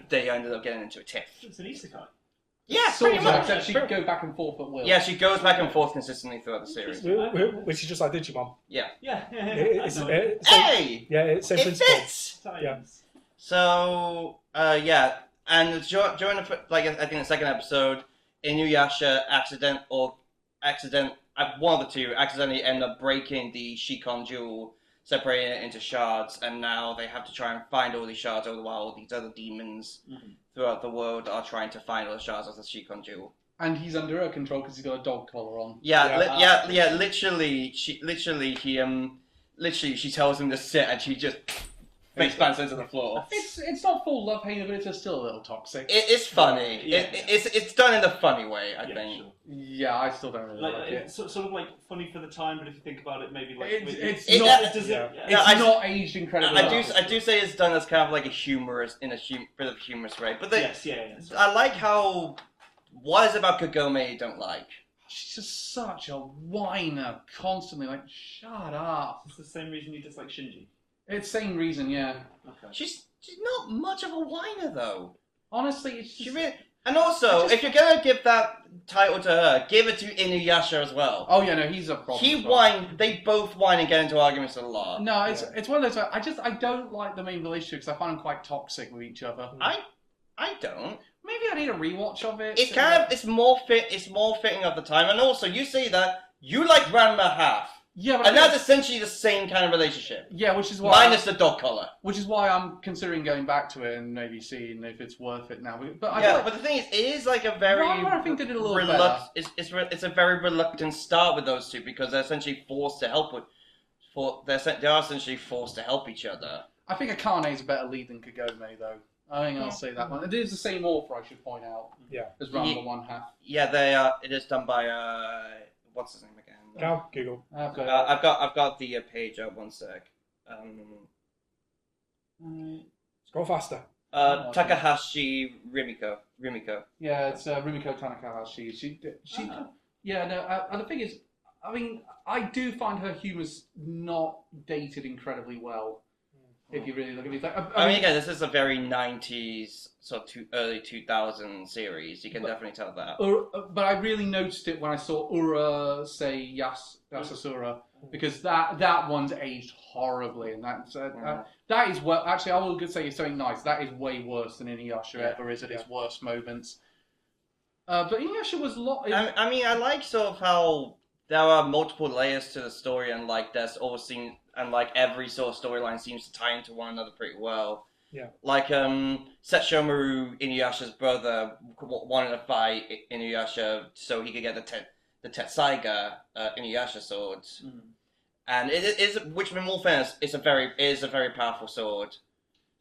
they ended up getting into a tiff. It's an isekai. Yeah, Sort pretty of, much. except she can go back and forth at will. Yeah, she goes back and forth consistently throughout the series. Which is just like Digimon. Yeah. It's Hey! yeah, it's same It principle. fits! Yeah. So, and during the, I think the second episode, Inuyasha one of the two accidentally end up breaking the Shikon Jewel, separating it into shards, and now they have to try and find all these shards, all the while all these other demons throughout the world are trying to find all the shards of the Shikon Jewel. And he's under her control because he's got a dog collar on. Literally, she tells him to sit, and she just face plants into the floor. It's not full love hate, but it's still a little toxic. It's funny. It's done in a funny way, I think. Sure. Yeah, I still don't really like it. It's sort of like funny for the time, but if you think about it, maybe like It's not not aged incredibly well. I do say it's done as kind of like a humorous, bit of a humorous way. But Yes. I like how. What is it about Kagome you don't like? She's just such a whiner, constantly like, shut up. It's the same reason you dislike Shinji. It's same reason, yeah. Okay. She's not much of a whiner though. Honestly, it's just... And also, if you're gonna give that title to her, give it to Inuyasha as well. Oh yeah, no, he's a problem. They both whine and get into arguments a lot. No, it's one of those. I don't like the main relationship because I find them quite toxic with each other. I don't. Maybe I need a rewatch of it. It's more fitting of the time, and also you say that you like Ranma half. Yeah, but and that's essentially the same kind of relationship. Yeah, which is why minus the dog collar. Which is why I'm considering going back to it and maybe seeing if it's worth it now. But but the thing is, it is like a very. I think they did a little better. It's a very reluctant start with those two because they're essentially forced to help they are essentially forced to help each other. I think Akane is a better lead than Kagome, though. I think I'll say that one. It is the same author, I should point out. Yeah. As Ranma one half. Yeah, they are. It is done by what's his name again? Google. I've got the page up. One sec. Go faster. Takahashi Rimiko. Yeah, it's Rumiko Takahashi. And the thing is, I mean, I do find her humor's not dated incredibly well. If you really look at it, I mean, again, this is a very 90s, sort of early 2000s series. You can definitely tell that. But I really noticed it when I saw Ura say Yasasura, because that one's aged horribly, and that is well. Actually, I will say something nice. That is way worse than Inuyasha ever is at its worst moments. But Inuyasha was I mean, I like sort of how there are multiple layers to the story, and like there's all seen. And like every sort of storyline seems to tie into one another pretty well. Yeah. Like Setshomaru, Inuyasha's brother, wanted to fight Inuyasha so he could get the Tetsaiga Inuyasha sword. And it is, which in all fairness, is a very powerful sword.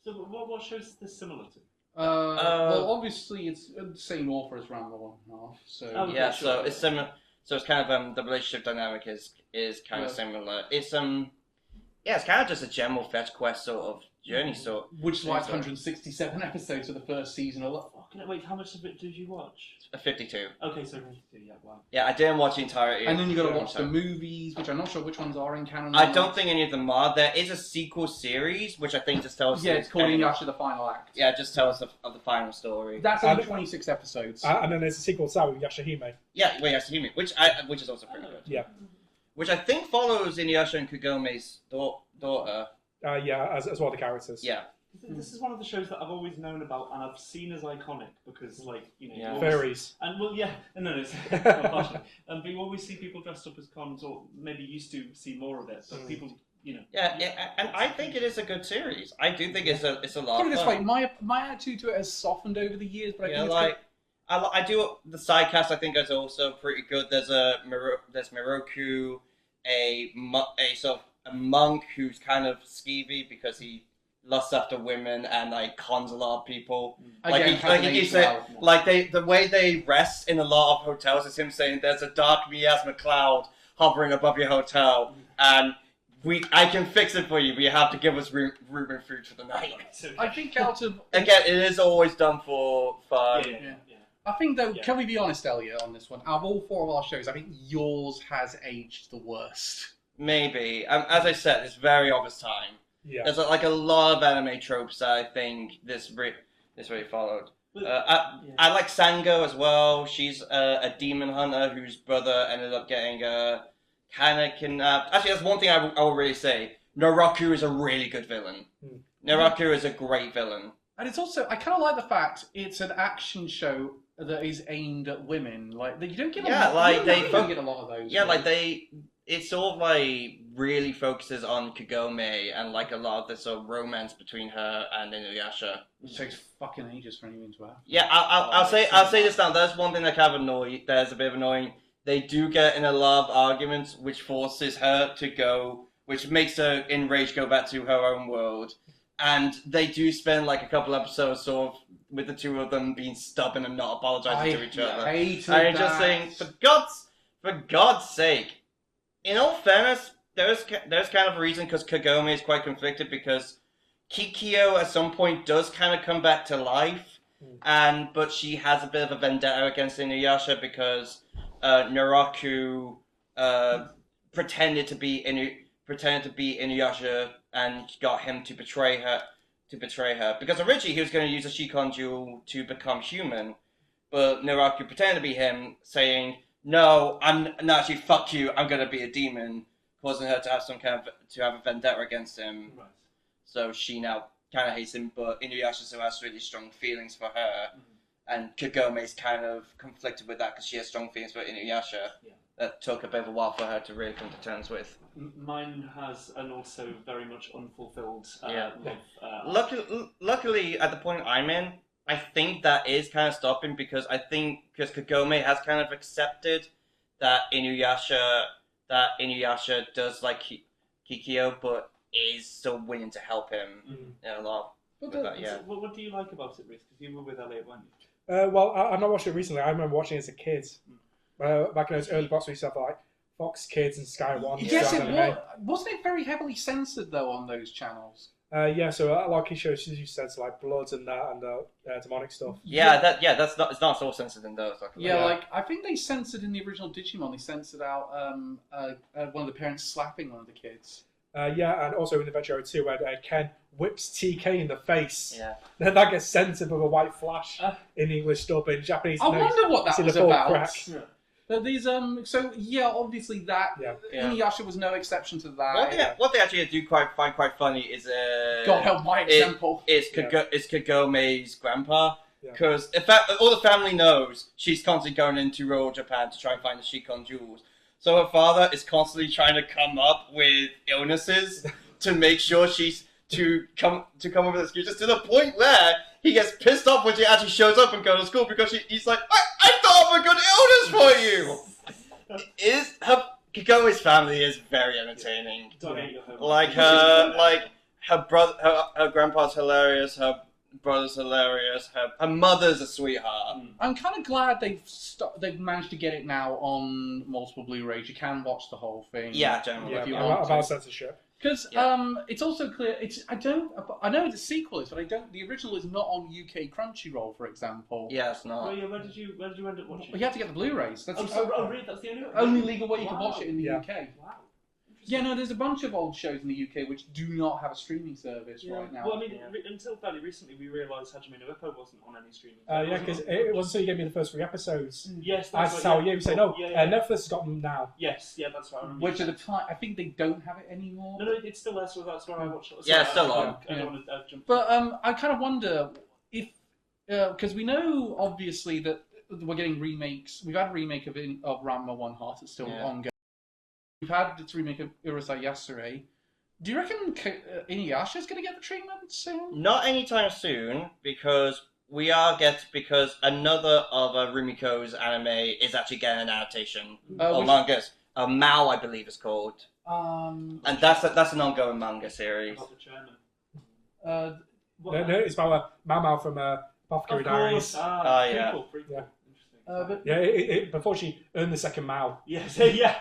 So what shows is this similar to? Well, obviously it's the same author as Ranma one half. So so it's similar. So it's kind of the relationship dynamic is kind of similar. It's it's kind of just a general fetch quest sort of journey which is why it's 167 episodes for the first season. Wait, how much of it did you watch? 52. Okay, so 52, yeah, wow. Yeah, I didn't watch the entirety. And then you got to watch the movies, which I'm not sure which ones are in canon. I don't think any of them are. There is a sequel series, which I think just tells. Yeah, it's called Inuyasha: The Final Act. Yeah, just tells of the final story. That's only 26 episodes. And then there's a sequel to that with Yashahime. Yeah, Yashahime, which is also pretty good. Yeah. Which I think follows Inuyasha and Kagome's daughter. As well the characters. Yeah. This is one of the shows that I've always known about and I've seen as iconic because, like, fairies. And it's but you always see people dressed up as cons, or maybe used to see more of it, but people, Yeah, and I think it is a good series. I do think it's a lot. Put it this way, my attitude to it has softened over the years, but I think I do the side cast. I think is also pretty good. There's Miroku, a sort of a monk who's kind of skeevy because he lusts after women and like cons a lot of people. Again, He said, the way they rest in a lot of hotels is him saying, "There's a dark miasma cloud hovering above your hotel, and I can fix it for you, but you have to give us room and food for the night." I think out of Again, it is always done for fun. Yeah. I think though, can we be honest, Elliot, on this one? Out of all 4 of our shows, I think yours has aged the worst. Maybe. As I said, it's very of its time. Yeah. There's like a lot of anime tropes that I think this really followed. I like Sango as well. She's a demon hunter whose brother ended up getting kind of kidnapped. Actually, that's one thing I will really say. Naraku is a really good villain. Naraku is a great villain. And it's also, I kind of like the fact it's an action show that is aimed at women. Like, you don't get you don't get a lot of those. Yeah, like it sort of like really focuses on Kagome and like a lot of the sort of romance between her and Inuyasha. Which takes fucking ages for anyone to have. Yeah, I'll say this now. There's one thing that kind of annoying. There's a bit of annoying. They do get in a lot of arguments, which forces her to go, which makes her enraged, go back to her own world. And they do spend like a couple episodes sort of with the two of them being stubborn and not apologizing to each other. I'm just saying, for God's sake. In all fairness, there's kind of a reason because Kagome is quite conflicted because Kikyo at some point does kind of come back to life, but she has a bit of a vendetta against Inuyasha because Naraku pretended to be Inuyasha and got him to betray her. Because originally he was going to use a Shikon jewel to become human, but Naraku pretended to be him, saying, "No, actually, fuck you, I'm going to be a demon," causing her to have a vendetta against him. Right. So she now kind of hates him, but Inuyasha still has really strong feelings for her, and Kagome's kind of conflicted with that because she has strong feelings for Inuyasha. Yeah. That took a bit of a while for her to really come to terms with. Mine has an also very much unfulfilled love. Luckily, at the point I'm in, I think that is kind of stopping because Kagome has kind of accepted that Inuyasha does like Kikyo, but is still willing to help him in a lot. What do you like about it, Reese? Because you were with Elliot, weren't you? Well, I've not watched it recently. I remember watching it as a kid. Back in those early blocks, we used to have like Fox Kids and Sky One. Yes, it was. Wasn't it very heavily censored though on those channels? So a lot of key shows, as you said, so like Bloods and that, and demonic stuff. It's not so censored in those. Like I think they censored in the original Digimon. They censored out one of the parents slapping one of the kids. And also in Adventure 2 where Ken whips TK in the face. Yeah. Then that gets censored with a white flash in English dub. In Japanese, I wonder what that was about. Crack. Yeah. These obviously that Inuyasha was no exception to that. What they actually do find quite funny is God help my example. Is Kagome's grandpa. Because in fact, all the family knows she's constantly going into rural Japan to try and find the Shikon jewels. So her father is constantly trying to come up with illnesses to make sure she's to come up with excuses to the point where he gets pissed off when she actually shows up and goes to school because he's like, I thought of a good illness for you. Kagome's family is very entertaining. Her grandpa's hilarious. Her brother's hilarious. Her mother's a sweetheart. I'm kind of glad they've managed to get it now on multiple Blu-rays. You can watch the whole thing. Yeah, generally. If you want about censorship. Because it's also clear. I know the sequel is, but I don't. The original is not on UK Crunchyroll, for example. Yeah, it's not. Oh, yeah, where did you end up watching? Well, you have to get the Blu-rays. That's really? That's the only legal way you can watch it in the UK. Wow. Yeah, no, there's a bunch of old shows in the UK which do not have a streaming service right now. Well, I mean, until fairly recently, we realised Hajime no Ippo wasn't on any streaming. Because it wasn't until you gave me the first 3 episodes. Yes, that's right. How you say no. Netflix has got them now. Yes, that's right. Which at the time, I think they don't have it anymore. No, it's still there, so that's where I watch it. Yeah, it's still on. I don't want to jump. But I kind of wonder if, because we know obviously that we're getting remakes. We've had a remake of Ranma One Heart. It's still ongoing. We've had this remake of Urusei Yatsura. Do you reckon Inuyasha's going to get the treatment soon? Not anytime soon, because another of Rumiko's anime is actually getting an adaptation of mangas. Mao, I believe, is called. And that's an ongoing manga series. No, it's about Mau from Apothecary Diaries. Yeah. Prequel. Yeah. Interesting. Yeah, before she earned the second Mao. Yes, yeah.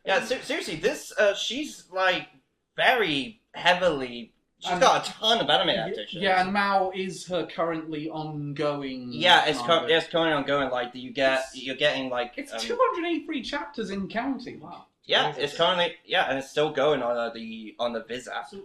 Yeah, seriously, this she's like very heavily. She's got a ton of anime adaptations. Yeah, and Mao is her currently ongoing. Yeah, it's manga. it's currently ongoing. Like you're getting like It's 283 chapters in counting. Wow. Yeah, Jesus. it's currently and it's still going on the Viz app. So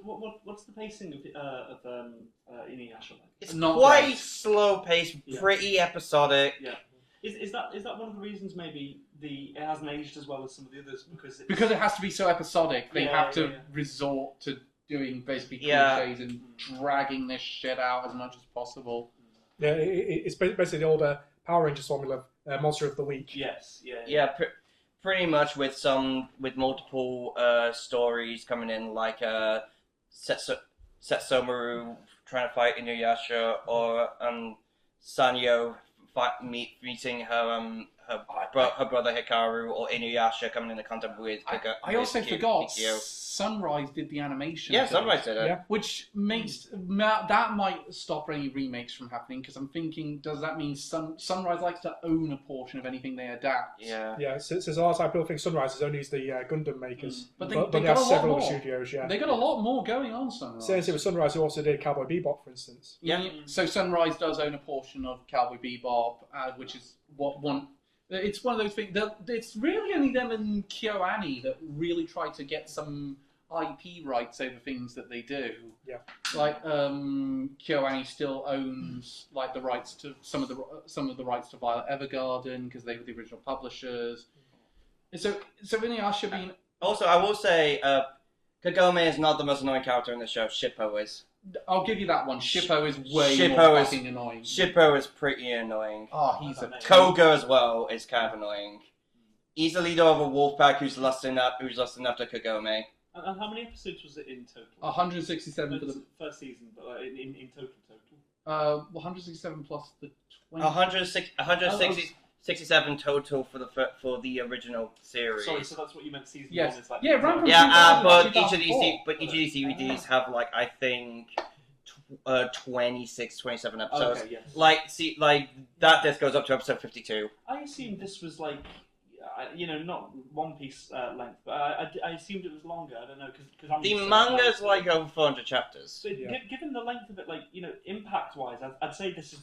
what's the pacing of Inuyasha like? It's Not quite great. slow paced, pretty episodic. Yeah. Is that one of the reasons maybe it hasn't aged as well as some of the others Because it has to be so episodic, they have to yeah. resort to doing basically Yeah. cliches and dragging this shit out as much as possible. Yeah, it's basically the older Power Rangers formula, Monster of the Week. Yes, Pretty much with multiple stories coming in, like Setsumaru trying to fight Inuyasha, or Sanyo meeting her brother Hikaru, or Inuyasha coming into contact with. I also forgot Kikyo. Sunrise did the animation. Yeah, of it, Sunrise did it. Yeah. which makes that might stop any remakes from happening. Because I'm thinking, does that mean Sunrise likes to own a portion of anything they adapt? Yeah. Yeah, so a lot of time people think Sunrise is only the Gundam makers. But But they they got have a lot several more. other studios, yeah. They got a lot more going on. Sunrise. Same with Sunrise, who also did Cowboy Bebop, for instance. Yeah. So Sunrise does own a portion of Cowboy Bebop, which is it's one of those things. It's really only them and KyoAni that really try to get some IP rights over things that they do. Yeah. Like KyoAni still owns like the rights to some of the rights to Violet Evergarden because they were the original publishers. And so Inuyasha being Also, I will say, Kagome is not the most annoying character in the show. Shippo is. I'll give you that one. Shippo is way Shippo more is- fucking annoying. Shippo is pretty annoying. Oh, he's a Koga as well is kind of annoying. He's the leader of a wolf pack who's lusting after Kagome. And how many episodes was it in total? 167 for the first season, but in total. 167 plus the 20. 167 total for the original series. Sorry, so that's what you meant. Season Yes. 1 is like Yeah, round from Yeah, 2000 but to each of 2004. these DVDs have like I think 26, 27 episodes. Okay, yes. Like that disc goes up to episode 52. I assumed this was like, not One Piece length, but I assumed it was longer. I don't know because The manga's like over 400 chapters. So given the length of it, like impact wise, I'd say this is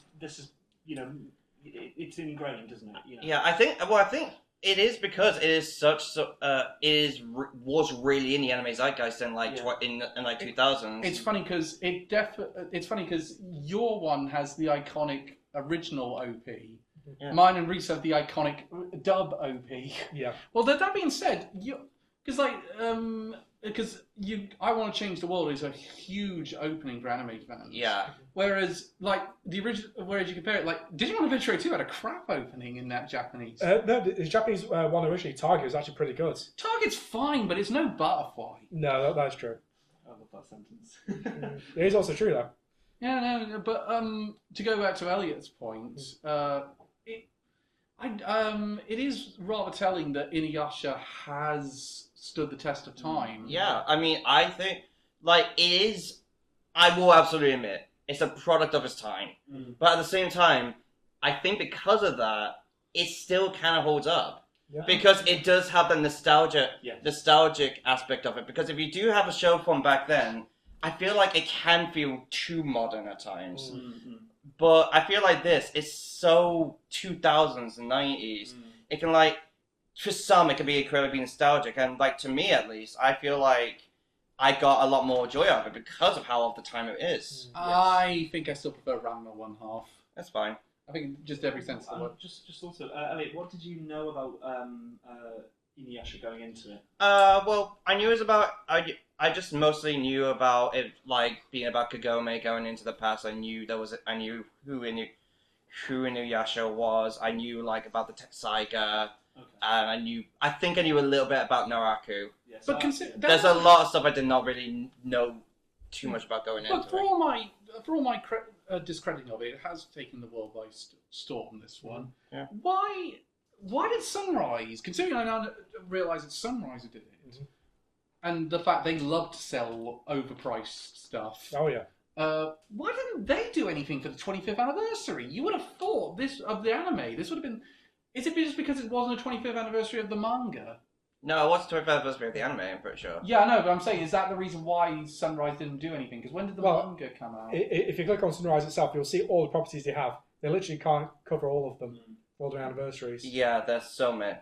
it's ingrained, isn't it? Yeah, I think it is because it is was really in the anime zeitgeist in like in like 2000s. It's funny because your one has the iconic original OP. Yeah. Mine and Reese have the iconic dub OP. Yeah. Well, that being said, I Want to Change the World is a huge opening for anime fans. Yeah. Whereas, like you compare it, like Digimon Adventure 2 had a crap opening in that Japanese. No, the Japanese one originally, Target, was actually pretty good. Target's fine, but it's no Butterfly. No, that's true. I love that sentence. It is also true, though. Yeah, no, but to go back to Elliot's point, it is rather telling that Inuyasha has stood the test of time. Yeah, I mean, I think like it is. I will absolutely admit it's a product of its time, but at the same time, I think because of that, it still kind of holds up. Yeah. Because it does have the nostalgic aspect of it. Because if you do have a show from back then, I feel like it can feel too modern at times. But I feel like this is so 2000s and 90s. It can for some, it can be incredibly nostalgic. And to me at least, I feel like I got a lot more joy out of it because of how of the time it is. I think I still prefer Ranma 1/2. That's fine. I think just every sense of the word. Just also, Elliot, what did you know about Inuyasha going into it? Well, I knew it was about. I just mostly knew about it, being about Kagome going into the past. I knew who Inuyasha was. I knew about the Saiga, and I think I knew a little bit about Naraku. Yes, But there's a lot of stuff I did not really know too much about going into. But for all my discrediting of it, it has taken the world by storm. This one. Yeah. Why did Sunrise? Considering I now realise it's Sunrise who did it, and the fact they love to sell overpriced stuff. Oh yeah. Why didn't they do anything for the 25th anniversary? You would have thought this of the anime. This would have been. Is it just because it wasn't a 25th anniversary of the manga? No, it was the 25th anniversary of the anime, I'm pretty sure. Yeah, I know, but I'm saying, is that the reason why Sunrise didn't do anything? Because when did the manga come out? If you click on Sunrise itself, you'll see all the properties they have. They literally can't cover all of them for all their anniversaries. Yeah, there's so many.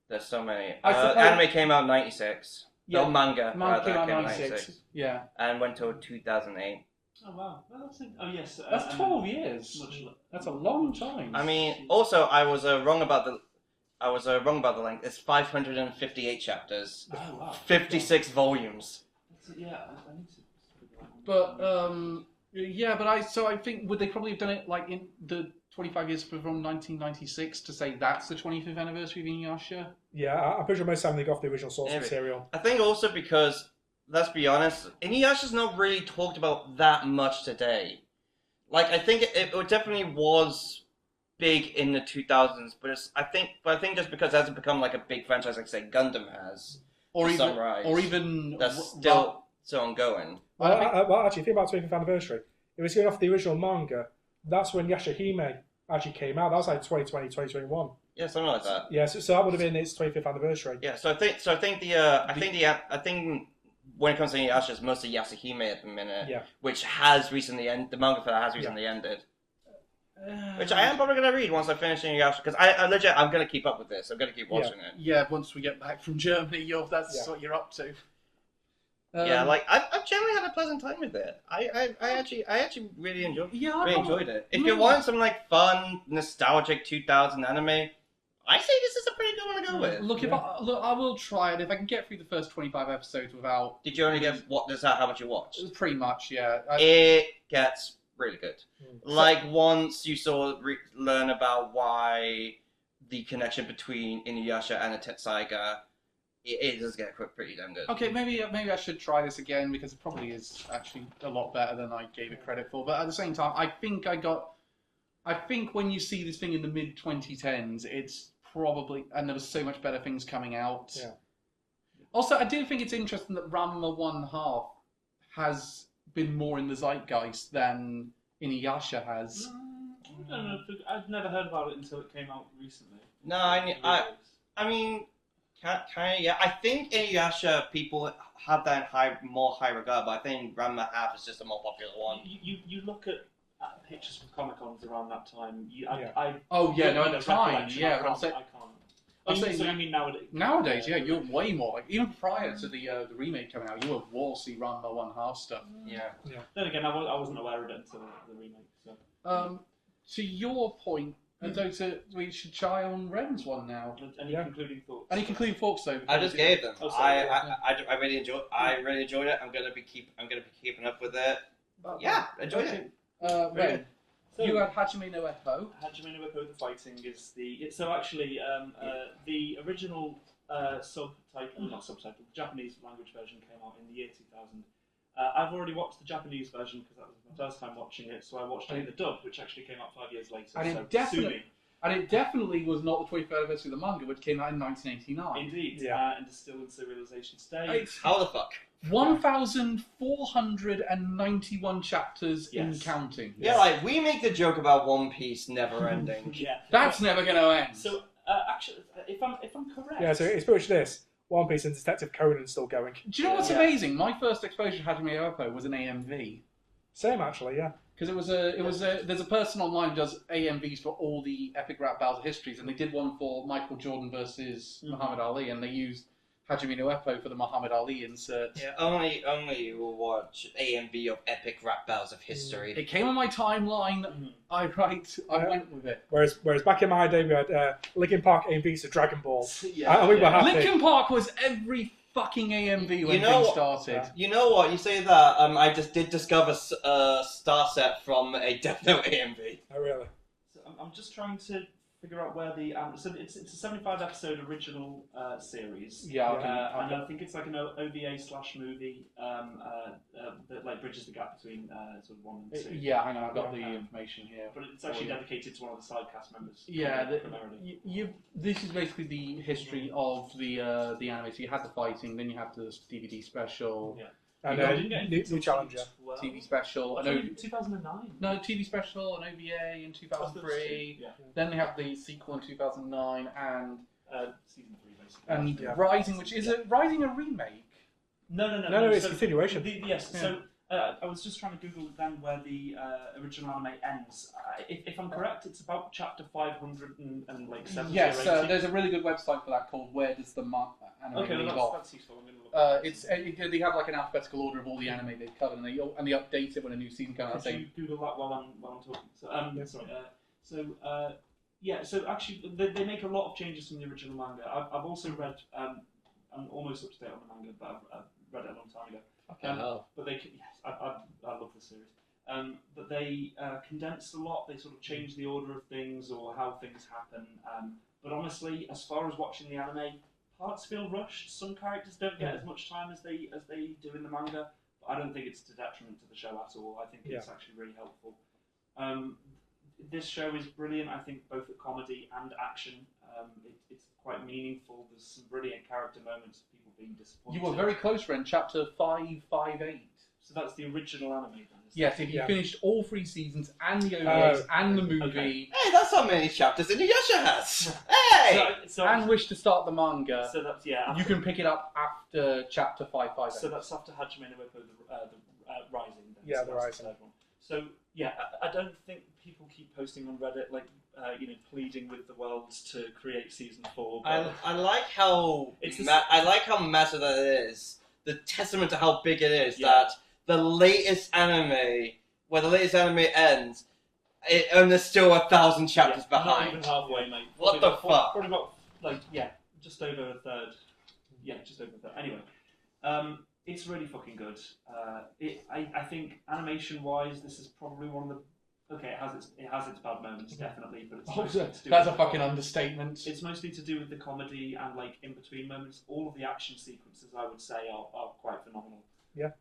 There's so many. suppose- Anime came out in 96. Yeah, No, manga Manga rather, came out in 96. Yeah. And went till 2008. Oh wow. Well, yes. That's 12 years. That's a long time. I mean, also I was wrong about the length. It's 558 chapters, Oh wow. 56 volumes. Yeah, I need to figure out. But yeah, but I think would they probably have done it like in the 25 years from 1996 to say that's the 25th anniversary of Inuyasha? Yeah, I'm pretty sure most of the time they go off the original source Maybe. material. I think also because, let's be honest, Inuyasha's not really talked about that much today. Like, I think it definitely was big in the 2000s, but I think just because it hasn't become like a big franchise like, say, Gundam has, Or even, Sunrise, or even that's still ongoing. Well, actually, think about 25th anniversary. It was going off the original manga. That's when Yashahime actually came out. That was like 2020, 2021. Yeah, something like that. Yeah, so that would have been its 25th anniversary. Yeah, I think when it comes to Inuyasha, it's mostly Yasuhime at the minute, Yeah. which has recently ended. The manga for that has recently ended, which I am probably gonna read once I finish Inuyasha because I'm gonna keep up with this. I'm gonna keep watching it. Yeah, once we get back from Germany, that's what you're up to. Yeah, like I've generally had a pleasant time with it. I actually really enjoyed it. If you want some like fun, nostalgic 2000 anime, I say this is a pretty good one to go with. Look, I will try it if I can get through the first 25 episodes without. Did you only get how much you watched? Pretty much, yeah. It gets really good. Mm. Like once you learn about why the connection between Inuyasha and the Tetsaiga, it does get pretty damn good. Okay, maybe I should try this again because it probably is actually a lot better than I gave it credit for. But at the same time, I think when you see this thing in the mid 2010s, it's probably, and there was so much better things coming out. Yeah. Also, I do think it's interesting that Ranma 1/2 has been more in the zeitgeist than Inuyasha has. I don't know. I've never heard about it until it came out recently. No, I mean, kind of, yeah. I think Inuyasha people have that in more high regard, but I think Ranma half is just a more popular one. You look at pictures from Comic Cons around that time. At the time, yeah. But I'm saying, so you mean nowadays? Nowadays, yeah, you're way more like even prior to the remake coming out, you were Warsy Ranma 1/2 stuff. Yeah. Then again, I wasn't aware of it until the remake. So. To your point, we should try on Ren's one now. Any concluding thoughts? Any concluding thoughts though? I just gave them. Oh, sorry, I really enjoyed it. I'm gonna be keeping up with it. Yeah, enjoyed it. Ren, So, you had Hajime no Ippo. Hajime no Ippo, the fighting is the original the Japanese language version came out in the year 2000. I've already watched the Japanese version because that was my first time watching it, so I watched it in the dub, which actually came out 5 years later. And it definitely was not the 25th anniversary of the manga, which came out in 1989. Indeed, and is still in serialization stage. How the fuck? 1,491 chapters in counting. Yeah, like we make the joke about One Piece never ending. Yeah, that's never going to end. So actually, if I'm correct, yeah. So it's pretty much this: One Piece and Detective Conan still going. Do you know what's amazing? My first exposure to Hajime no Ippo was an AMV. Same actually, yeah. Because there's a person online who does AMVs for all the epic rap battles of histories, and they did one for Michael Jordan versus Muhammad Ali, and they used Hajime no Ippo for the Muhammad Ali insert. Yeah, only you will watch AMV of epic rap battles of history. It came on my timeline. I went with it. Whereas back in my day, we had Linkin Park AMVs to Dragon Ball. Yeah, we were happy. Linkin Park was every fucking AMV when things started. You know what? You say that. I just did discover Star Set from a Death Note AMV. Oh really? So I'm just trying to figure out where the so it's a 75 episode original series. Yeah, and I think it's like an OVA/movie that like bridges the gap between sort of 1 and 2. Yeah, I know. I've got the information here. But it's actually dedicated to one of the side cast members. Yeah, this is basically the history of the anime. So you had the fighting, then you have the DVD special. Yeah. And New Challenger. TV special. 2009. No, TV special, an OVA in 2003. Yeah. Then they have the sequel in 2009 and season 3 basically. and Rising, which is Rising a remake? No, it's a continuation. Yes. Yeah. So I was just trying to Google then where the original anime ends. If I'm correct, it's about chapter 570. Yes, there's a really good website for that called Where Does the Anime Leave Off? That's useful. I'm gonna look They have like an alphabetical order of all the anime they've covered, and they update it when a new season comes out. Could you Google that while I'm talking? Sorry. So actually, they make a lot of changes from the original manga. I've also read. I'm almost up to date on the manga, but I've read it a long time ago. But I love the series. But they condensed a lot. They sort of changed the order of things or how things happen. But honestly, as far as watching the anime, parts feel rushed. Some characters don't get as much time as they do in the manga. But I don't think it's to detriment to the show at all. I think it's actually really helpful. This show is brilliant. I think both at comedy and action. It's quite meaningful. There's some brilliant character moments of people being disappointed. You were very close, Ren. Chapter 558. So that's the original anime then? Yes, if you finished all 3 seasons and the OVAs and the movie. Okay. Hey, that's how many chapters Inuyasha has! Hey! And wish to start the manga. So that's, you can pick it up after chapter 558. So that's after Hajime no Ippo, the Rising. Then. Yeah, the Rising. So, I don't think people keep posting on Reddit, like, pleading with the world to create season 4. I like how massive that it is. The testament to how big it is that the latest anime, where the latest anime ends, and there's still 1,000 chapters behind. Not even halfway, mate. What the fuck? Probably about, just over a third. Yeah, just over a third. Anyway, it's really fucking good. I think animation-wise, this is probably one of the. Okay, it has its bad moments, definitely, but it's that's a fucking understatement. It's mostly to do with the comedy and like in between moments. All of the action sequences, I would say, are quite phenomenal. Yeah.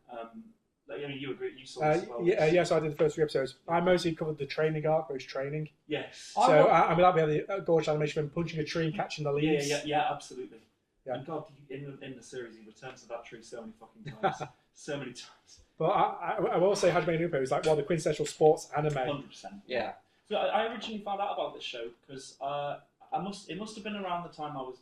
You agree? You saw this as well. Yes, I did the first 3 episodes. I mostly covered the training arc, where he's training. Yes. So we have the gorgeous animation of him punching a tree and catching the leaves. Yeah, absolutely. Yeah. And God, in the series, he returns to that tree so many fucking times. So many times. But I will say Hajime no Ippo is like one of the quintessential sports anime. 100%. Yeah. So I originally found out about this show because it must have been around the time I was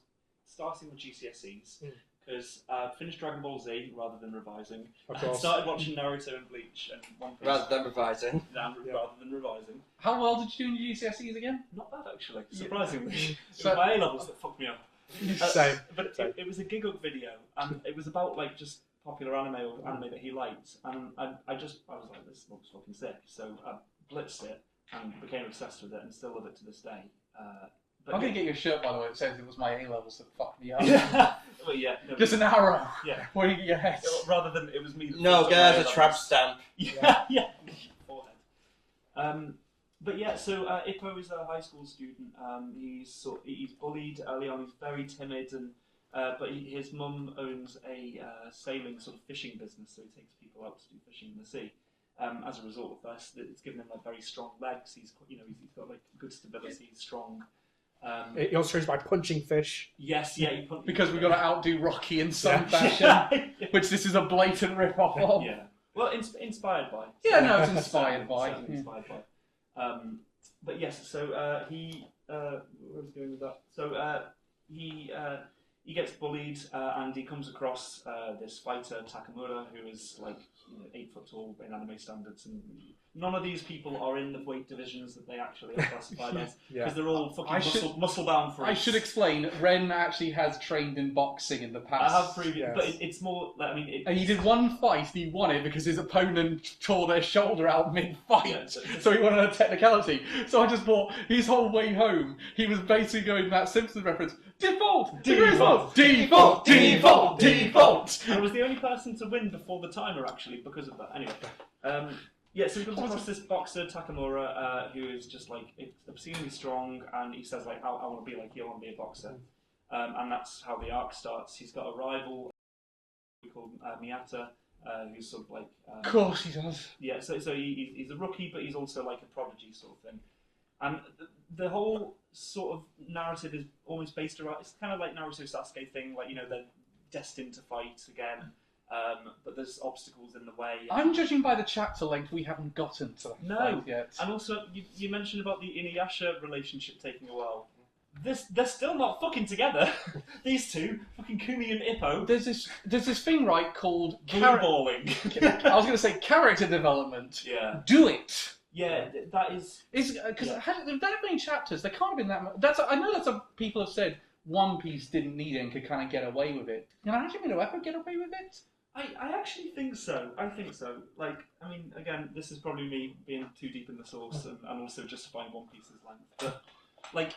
starting with GCSEs because I finished Dragon Ball Z rather than revising. Of course. I started watching Naruto and Bleach and One Piece. Rather than revising. Rather than revising. How well did you do in your GCSEs again? Not bad actually, surprisingly. It So- was my A levels that fucked me up. Same. But it was a gig up video, and it was about like just popular anime or anime that he liked, and I was like, this looks fucking sick. So I blitzed it and became obsessed with it, and still love it to this day. I'm gonna get your shirt, by the way. It says it was my A levels that fucked me up. Well, yeah, no, Just an arrow. Yeah. Pointing at your head. Rather than it was me. That No, fucked get up as my a A-levels. tramp stamp. Yeah. Forehead. But yeah, so Ippo is a high school student. He's bullied early on. He's very timid, and but his mum owns a sailing sort of fishing business, so he takes people out to do fishing in the sea. As a result of this, it's given him like very strong legs. He's got like good stability. He's strong. He also trains by punching fish. Yes, yeah. Because we've got to outdo Rocky in some fashion, which this is a blatant rip-off of. Yeah. Well, inspired by. Yeah, no, it's inspired by. Certainly inspired by. But yes, so he. Where was I going with that? So he gets bullied, and he comes across this fighter Takamura, who is like 8 foot tall in anime standards, and none of these people are in the weight divisions that they actually are classified as, because they're all fucking muscle bound freaks. I should explain. Ren actually has trained in boxing in the past. I have previous, but it's more. And he did one fight and he won it because his opponent tore their shoulder out mid-fight. Yeah, so he won on a technicality. So I just thought his whole way home, he was basically going that Simpsons reference. Default! Default! Default! Default! I was the only person to win before the timer, actually, because of that. Anyway, Yeah, so he comes across this boxer, Takamura, who is just like obscenely strong, and he says like, I want to be like you, I want to be a boxer. And that's how the arc starts. He's got a rival called Miyata, who's sort of like... of course he does. Yeah, so he's a rookie, but he's also like a prodigy sort of thing. And the whole sort of narrative is almost based around... It's kind of like Naruto Sasuke thing, like, you know, they're destined to fight again. But there's obstacles in the way. I'm judging by the chapter length we haven't gotten to that fight yet. And also, you mentioned about the Inuyasha relationship taking a while. They're still not fucking together. These two, fucking Kumi and Ippo. There's this thing, right, called... Balling. I was going to say character development. Yeah. Do it! Yeah, that is... Because there have been chapters, there can't have been that much... I know that's what people have said One Piece didn't need it and could kind of get away with it. Can Anime Amigos get away with it? I actually think so. Like, I mean, again, this is probably me being too deep in the source and also justifying One Piece's length. But, like,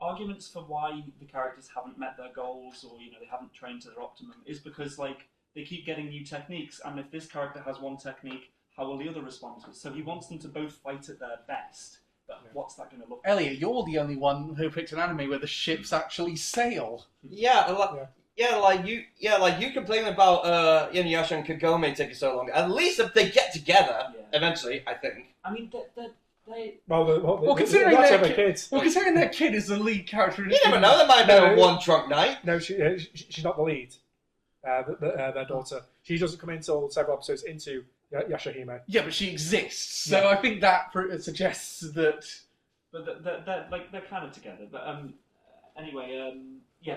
arguments for why the characters haven't met their goals or, you know, they haven't trained to their optimum is because, like, they keep getting new techniques, and if this character has one technique, how will the other respond to it? So he wants them to both fight at their best. But what's that going to look like? Elliot, you're the only one who picked an anime where the ships actually sail. Yeah, like you complain about Inuyasha and Kagome taking so long. At least if they get together eventually, I think. I mean, they considering their kid is the lead character. You never know. There might be one drunk night. No, she's not the lead. Their daughter. She doesn't come in until several episodes into Yashahime. Yeah, but she exists, so I think that suggests that. But they're kind of together. But anyway,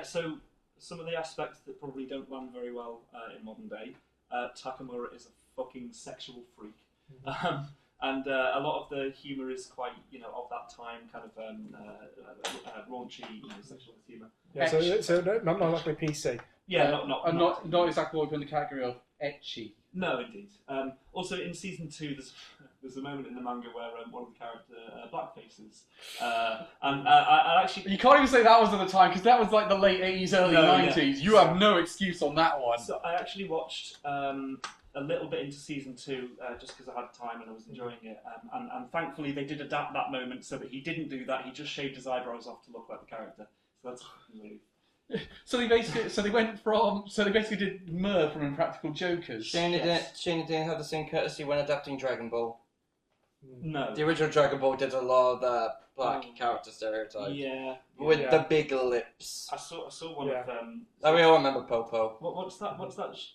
So some of the aspects that probably don't land very well in modern day. Takamura is a fucking sexual freak. And a lot of the humour is quite, you know, of that time, kind of raunchy, you know, sexualist humour. Yeah, so not exactly PC. Yeah, not exactly what we put in the category of ecchi. No, indeed. Also, in season 2, there's a moment in the manga where one of the characters blackfaces, and I actually... You can't even say that was at the time, because that was like the late 80s, early 90s. Yeah. You have no excuse on that one. So I actually watched a little bit into season 2, just because I had time and I was enjoying it, and thankfully they did adapt that moment so that he didn't do that. He just shaved his eyebrows off to look like the character. So that's really... So they basically did Mur from Impractical Jokers. Shane didn't have the same courtesy when adapting Dragon Ball. No. The original Dragon Ball did a lot of that black character stereotype. Yeah. With the big lips. I saw one of them. We all remember Popo. What's that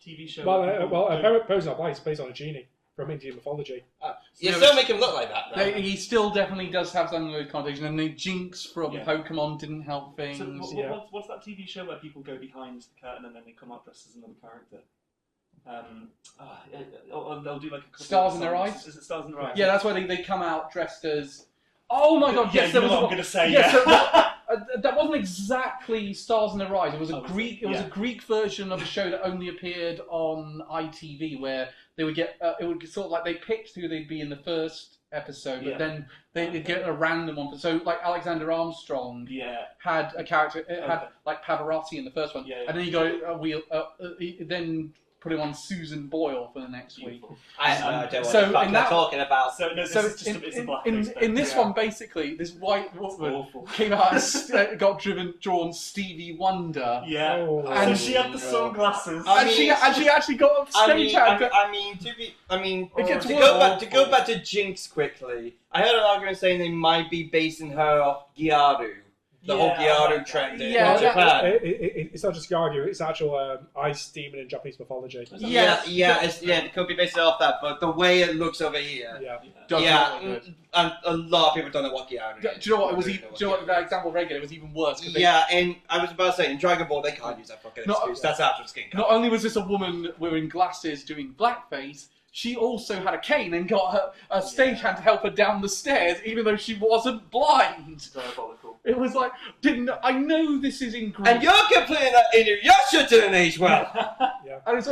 TV show? Popo's not black. He's based on a genie from Indian mythology. You still make him look like that, though. He still definitely does have some of those connotations, and the Jinx from Pokemon didn't help things. So what's that TV show where people go behind the curtain and then they come out dressed as another character? They'll do like a couple Stars in Their Eyes? Is it Stars in Their Eyes? Yeah, that's where they come out dressed as... Oh my god, yes, you know what I'm going to say, So that wasn't exactly Stars in Their Eyes. It was a a Greek version of a show that only appeared on ITV, where they would get it would sort of like they picked who they'd be in the first episode, but then they'd get a random one. So like Alexander Armstrong had a character, had like Pavarotti in the first one, and then you got a wheel. Then put him on Susan Boyle for the next week. I don't know what they're talking about. In this one, basically, this white woman came out and got drawn Stevie Wonder. Yeah. And so she had the sunglasses. She actually got a stage actor. To go back to Jinx quickly, I heard an argument saying they might be basing her off Gyaru. The whole Gyaru trend in Japan. It's not just Gyaru, it's actual ice demon in Japanese mythology. It could be based off that, but the way it looks over here. And a lot of people don't know what Gyaru is. Do you know what? That example regular, it was even worse. And I was about to say, in Dragon Ball, they can't use that fucking excuse. That's actual skin color. Not only was this a woman wearing glasses doing blackface, she also had a cane and got a stagehand to help her down the stairs, even though she wasn't blind. Diabolical. It was like, I know this is in Greece. And you're complaining that Inuyasha didn't age well. And it's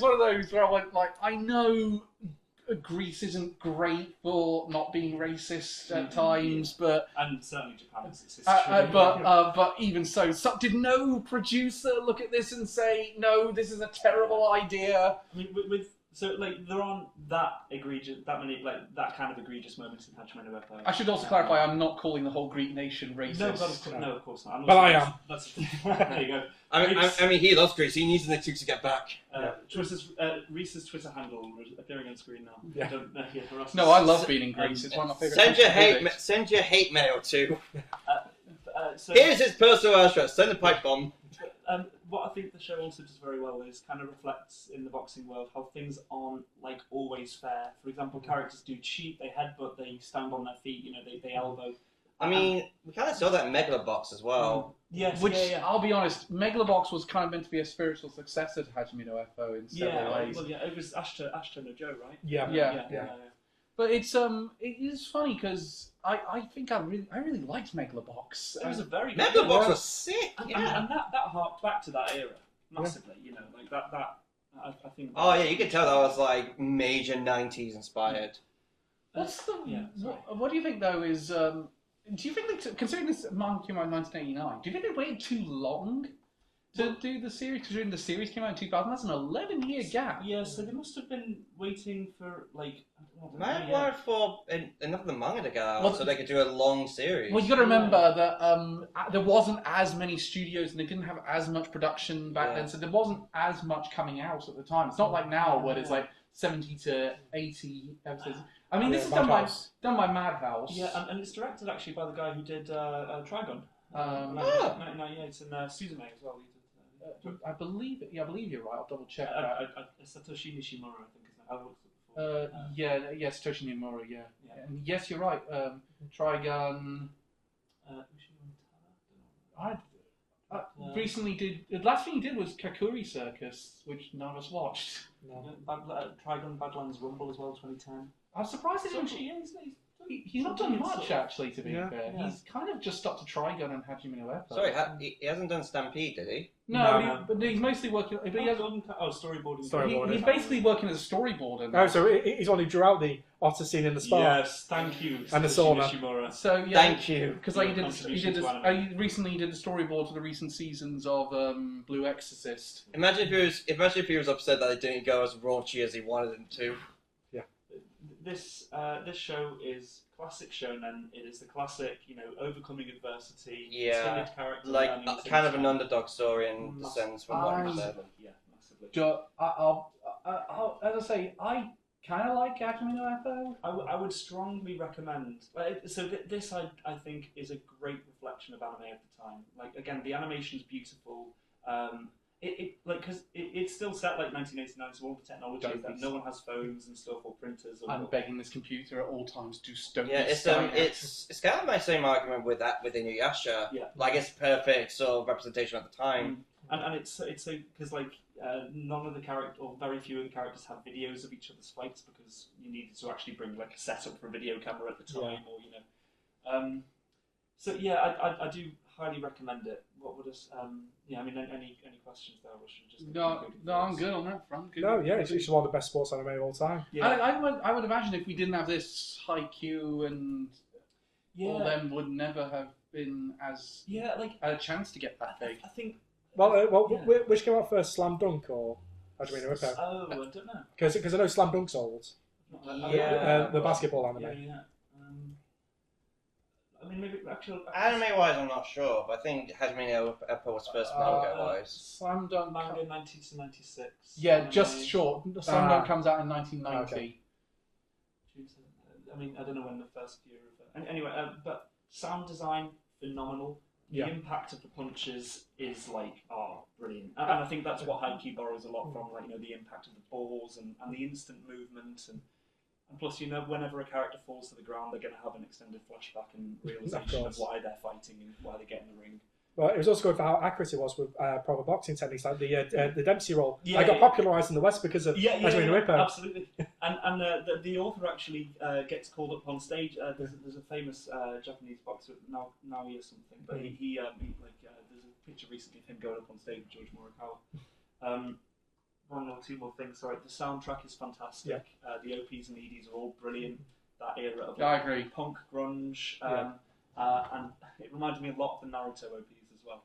one of those where I went like, I know Greece isn't great for not being racist at times, but and certainly Japan is its history. But even so, did no producer look at this and say, no, this is a terrible idea? I mean, with So like there aren't that many that kind of egregious moments in Hajime no Ippo. I should also clarify, I'm not calling the whole Greek nation racist. No, of course not. But I am. There you go. I mean, he loves Greece. He needs the two to get back. Reese's Twitter handle appearing on screen now. Yeah. No, I love being in Greece. It's one of my favourite. Send your hate mail to. So, Here's his personal address. Send a pipe bomb. What I think the show also does very well is kind of reflects in the boxing world how things aren't like always fair. For example, characters do cheat, they headbutt, they stand on their feet, they elbow. I mean, we kind of saw that in Megalobox as well. Yes, Which, yeah. I'll be honest, Megalobox was kind of meant to be a spiritual successor to Hajime no Ippo in several ways. Well, yeah, it was Ashta no Joe, right? Yeah. But it is funny because I think I really liked Megalobox. It was a very Megalobox was sick. And that harked back to that era massively. Like that. I think. Oh yeah, you could tell that was like major '90s inspired. What do you think though? Is do you think considering this manga came out in 1989, do you think they waited too long to do the series? Considering the series came out in 2000, that's an 11-year gap. Yeah, so they must have been waiting for like. Might have wanted for enough of the manga to get out so they could do a long series. Well, you got to remember that there wasn't as many studios and they didn't have as much production back then, so there wasn't as much coming out at the time. It's not like now where there's like 70 to 80 episodes. I mean, this is done by Madhouse. Yeah, and it's directed actually by the guy who did Trigun. 1998 and Suzume as well. He did, I believe you're right. I'll double check that. Satoshi Nishimura, I think his name. I looked at it before. Yes, Toshi Nomura, yeah. And yes, you're right. Trigun. Recently did. The last thing he did was Kakuri Circus, which none of us watched. No. Trigun Badlands Rumble as well, 2010. I'm surprised he's not done much actually. To be fair, he's kind of just stuck to Trigun and Hajime no Ippo. Sorry, he hasn't done Stampede, did he? No. But he's mostly working. But he has storyboarding. He's basically working as a storyboarder. Oh, so he's only drew out the otter scene in the spa. Yes, thank you. And the sauna. Nishimura. So yeah, thank you. Because he recently did the storyboard for the recent seasons of Blue Exorcist. Imagine if he was upset that it didn't go as raunchy as he wanted it to. This show is classic shonen. It is the classic, overcoming adversity. Yeah, timid character, like kind of an underdog story in the sense from what you said. Yeah, massively. As I say, I kind of like Hajime no Ippo. I would strongly recommend. This I think is a great reflection of anime at the time. Like again, the animation's beautiful. Because it's still set like 1989, so all the technology is that no one has phones and stuff or printers. I'm begging this computer at all times don't. Yeah, it's kind of my same argument with Inuyasha. Yeah, like it's perfect sort of representation at the time. And it's because none of the characters or very few of the characters have videos of each other's fights because you needed to actually bring like a setup for a video camera at the time or So yeah, I do highly recommend it. What would us? Any questions there? Or should just no, I'm good on that front. Good. No, yeah, it's one of the best sports anime of all time. Yeah. I would imagine if we didn't have this Haikyuu and all them would never have been as had a chance to get that big. I think. Which came out first, Slam Dunk or Hajime no Ippo? Oh, I don't know. Because I know Slam Dunk's old. The basketball anime. Yeah. I mean, maybe actually. Anime-wise, I'm not sure, but I think Hajime no Ippo was first manga-wise. Slam Dunk manga 90 to 96. Yeah, just short. Slam Dunk comes out in 1990. Okay. I mean, I don't know when the first year of it. Anyway, but sound design phenomenal. The impact of the punches is brilliant, and I think that's what Haikyuu borrows a lot from, the impact of the balls and the instant movement and plus, whenever a character falls to the ground, they're going to have an extended flashback and realization of why they're fighting and why they get in the ring. Well, it was also good for how accurate it was with proper boxing techniques, like the Dempsey roll. I got popularised in the West because of Hajime no Ippo. Absolutely. And the author actually gets called up on stage. There's a famous Japanese boxer, Naoya or something, but he there's a picture recently of him going up on stage with George Morikawa. One or two more things. Sorry, the soundtrack is fantastic. Yeah. The OPs and EDs are all brilliant. That era of I agree. punk grunge, and it reminded me a lot of the Naruto OPs as as well.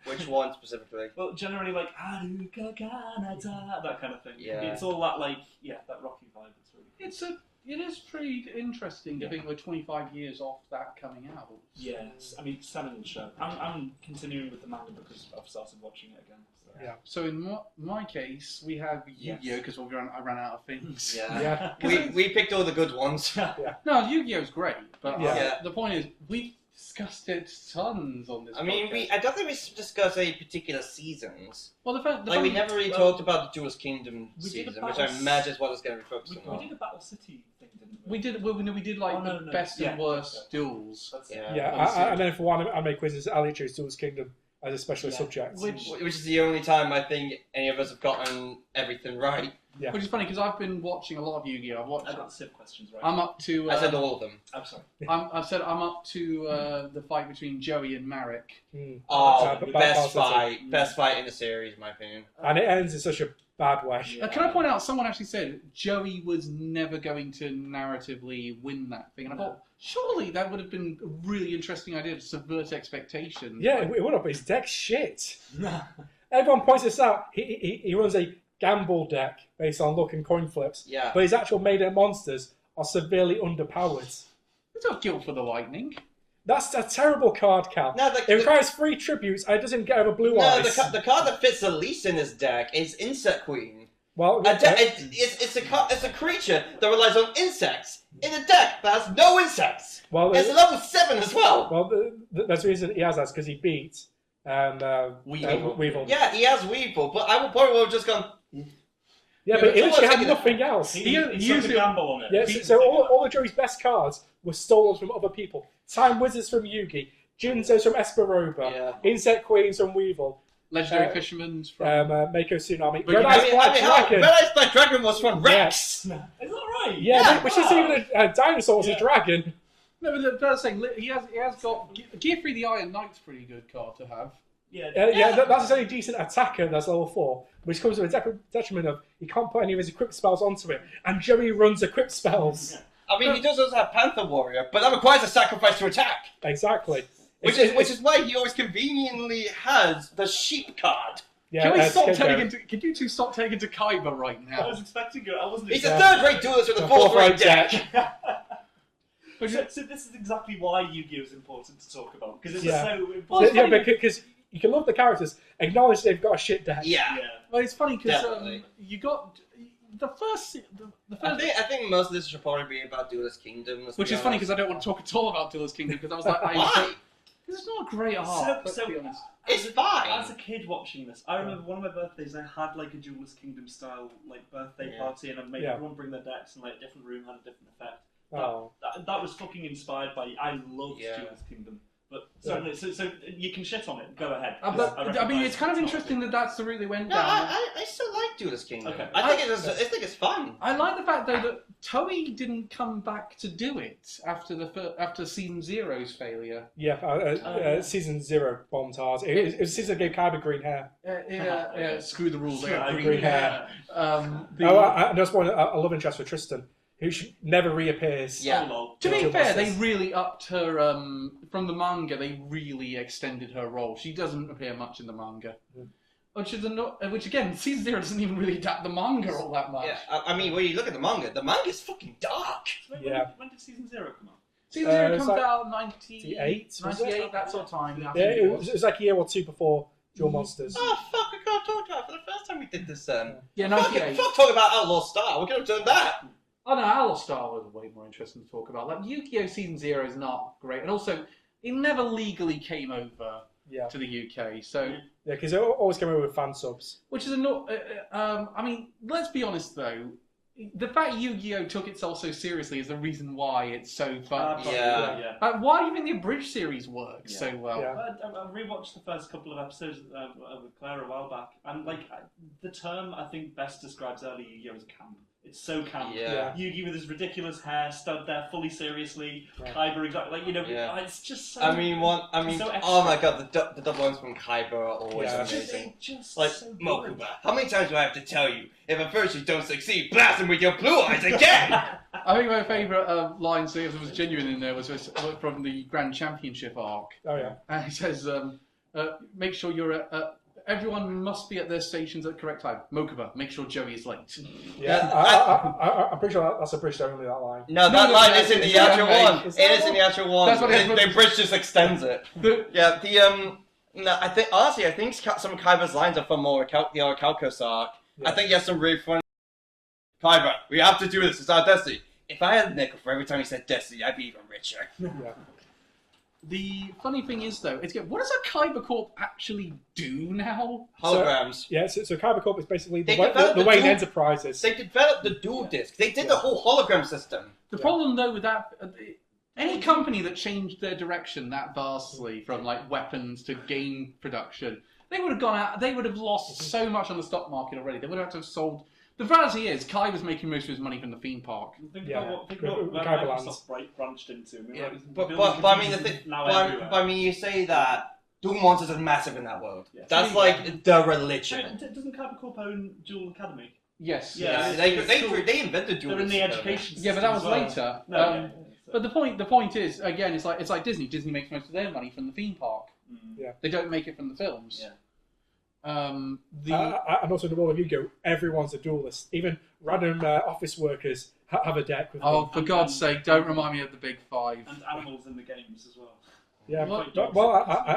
Which one specifically? Well, generally like Haruka Kanata, that kind of thing. Yeah. It's all that that Rocky vibe. It's really cool. It is pretty interesting to think we're 25 years off that coming out. Yes, I mean, seminal show. I'm continuing with the manga because I've started watching it again. So. Yeah. So in my case, we have Yu-Gi-Oh because I ran out of things. Yeah. We picked all the good ones. No, Yu-Gi-Oh's great, but Yeah. the point is we've discussed it tons on this. I mean, podcast. I don't think we discussed any particular seasons. Well, We never really talked about the Duelist Kingdom We did season, a which I battle- imagine is what it's going to be focusing We on. did a Battle City thing, didn't we? we did like the best and worst duels. That's it. Yeah, and then for one anime quizzes, Ali chose Duelist Kingdom as a specialist subject. Which is the only time I think any of us have gotten everything right. Yeah. Which is funny because I've been watching a lot of Yu-Gi-Oh. I've watched. I got Civ questions right. I'm up to. I said all of them. I'm sorry. I've said I'm up to the fight between Joey and Marek. Oh, but best Battle fight. Best fight in the series, in my opinion. And it ends in such a bad way. Can I point out, someone actually said Joey was never going to narratively win that thing. And I thought, surely that would have been a really interesting idea to subvert expectations. Yeah, it would have, but his deck's shit. Everyone points this out. He runs a gamble deck based on luck and coin flips. Yeah. But his actual made-up monsters are severely underpowered. There's no guilt for the lightning. That's a terrible card, Cal. No, It requires 3 tributes and it doesn't get over blue eyes. the card that fits the least in this deck is Insect Queen. Well, It's a creature that relies on insects in a deck that has no insects. well, It's level 7 as well. well, there's a reason he has that because he beat Weevil. Yeah, he has Weevil, but I would probably have just gone. Yeah, but he but literally had someone's nothing else. He took used a it- gamble on it. Yeah, so all of Joey's best cards were stolen from other people. Time Wizards from Yugi, Jinzo's from Esperoba, Yeah. Insect Queens from Weevil, Legendary Fisherman's from... Mako Tsunami. But Red you- Eyes Black Dragon. Red Eyes Black Dragon was from Rex. Is that right? Yeah, which isn't even a dinosaur, it's a dragon. No, but I was saying, he has got... Gear 3 the Iron Knight's a pretty good card to have. That's his only decent attacker, that's level 4, which comes with a detriment of he can't put any of his equipped spells onto it, and Joey runs equipped spells. I mean, he does also have Panther Warrior, but that requires a sacrifice to attack. Exactly. Which is why he always conveniently has the sheep card. Yeah, Can we stop Scapegoat. can you two stop taking to Kaiba right I now? was expecting it. I wasn't He's a expecting third-rate duelist with a The fourth-rate fourth-rate deck. So this is exactly why Yu-Gi-Oh is important to talk about because it's Yeah. so important. Yeah, because you can love the characters, acknowledge they've got a shit deck. Yeah. Well, it's funny because Definitely. you got the first... I think most of this should probably be about Duelist Kingdom. Which is funny because I don't want to talk at all about Duelist Kingdom because I was like... Why? Because it's not a great art, let's be honest. It's fine. As a kid watching this, I remember one of my birthdays. I had like a Duelist Kingdom style like birthday party, and I made everyone bring their decks, and like a different room had a different effect. That was fucking inspired by. I loved Duelist Kingdom, but certainly, so you can shit on it. Go ahead. I mean, it's kind of interesting that that's the route they went No, down. I still like Duelist Kingdom. Okay. I think it's fun. I like the fact though that Toei didn't come back to do it after season 0's failure. Yeah, season 0 bombed hard. It was season that gave Kaiba green hair. Screw the rules. Green hair. The, And there's one a love interest for Tristan, who never reappears. Yeah. To be Yeah. fair, they really upped her from the manga. They really extended her role. She doesn't appear much in the manga, which again, season 0 doesn't even really adapt the manga all that much. Yeah, I mean, when you look at the manga's fucking dark. When did season 0 come out? Season 0 it's comes like out 98, 98, that sort of time. Yeah, it was like a year or two before Duel Monsters. Oh fuck! I can't talk about it for the first time we did this. Yeah, Fuck 98. talk about Outlaw Star. We could have done that. Oh no, Alistar was way more interesting to talk about. Like Yu-Gi-Oh! Season 0 is not great, and also it never legally came over to the UK. So Yeah, because it always came over with fan subs. which is I mean, let's be honest though. The fact Yu-Gi-Oh! Took itself so seriously is the reason why it's so fun. Yeah. Why do you think the abridged series works so well? Yeah. I rewatched the first couple of episodes with Claire a while back, and like the term I think best describes early Yu-Gi-Oh! As camp. It's so camp. Yeah. Yugi with his ridiculous hair, stood there fully seriously. Yeah. Kaiba exactly it's just so. So oh my god, the double ones from Kaiba are always Yeah. amazing. Just Like, so good. Mokuba, how many times do I have to tell you? If at first you don't succeed, blast him with your blue eyes again! I think my favourite line, so it was genuine in there, was from the Grand Championship arc. Oh yeah. And he says, make sure you're at. Everyone must be at their stations at the correct time. Mokuba, make sure Joey is late. Yeah, I'm pretty sure that's a British only, that line. No, that line is in the actual one. Is It that is in the actual one. That's what The bridge just extends it. Yeah, no, I think some of Kaiba's lines are from the Orichalcos arc. Yeah. I think he has some really funny. Kaiba, we have to do this. It's our destiny. If I had a nickel for every time he said destiny, I'd be even richer. Yeah. The funny thing is, though, what does a Kaiba Corp actually do now? Holograms. So Kaiba Corp is basically They the developed way the in dual- Enterprises. They developed the dual disc. They did the whole hologram system. The problem, though, with that, any company that changed their direction that vastly from like weapons to game production, they would have gone out. They would have lost so much on the stock market already. They would have had to have sold. The reality is, Kai was making most of his money from the theme park. Think Yeah. about what Kaiba Microsoft branched into. I mean, Yeah, like, but building I mean, the computers thing, now but everywhere. I mean, you say that Duel Monsters is massive in that world. Yeah. That's like the religion. Doesn't Kaiba Corp own Dual Academy? Yes. Yeah. yes. They invented Duel. They're in the Monsters. education system. Yeah, but that was as well. later. No, yeah. But the point is, again, it's like Disney. Disney makes most of their money from the theme park. Yeah. They don't make it from the films. Yeah. And also in the world of Yu-Gi-Oh, everyone's a duelist. Even random office workers have a deck with Oh, them. for God's sake, don't remind me of the big five. And animals in the games as well. Yeah, What?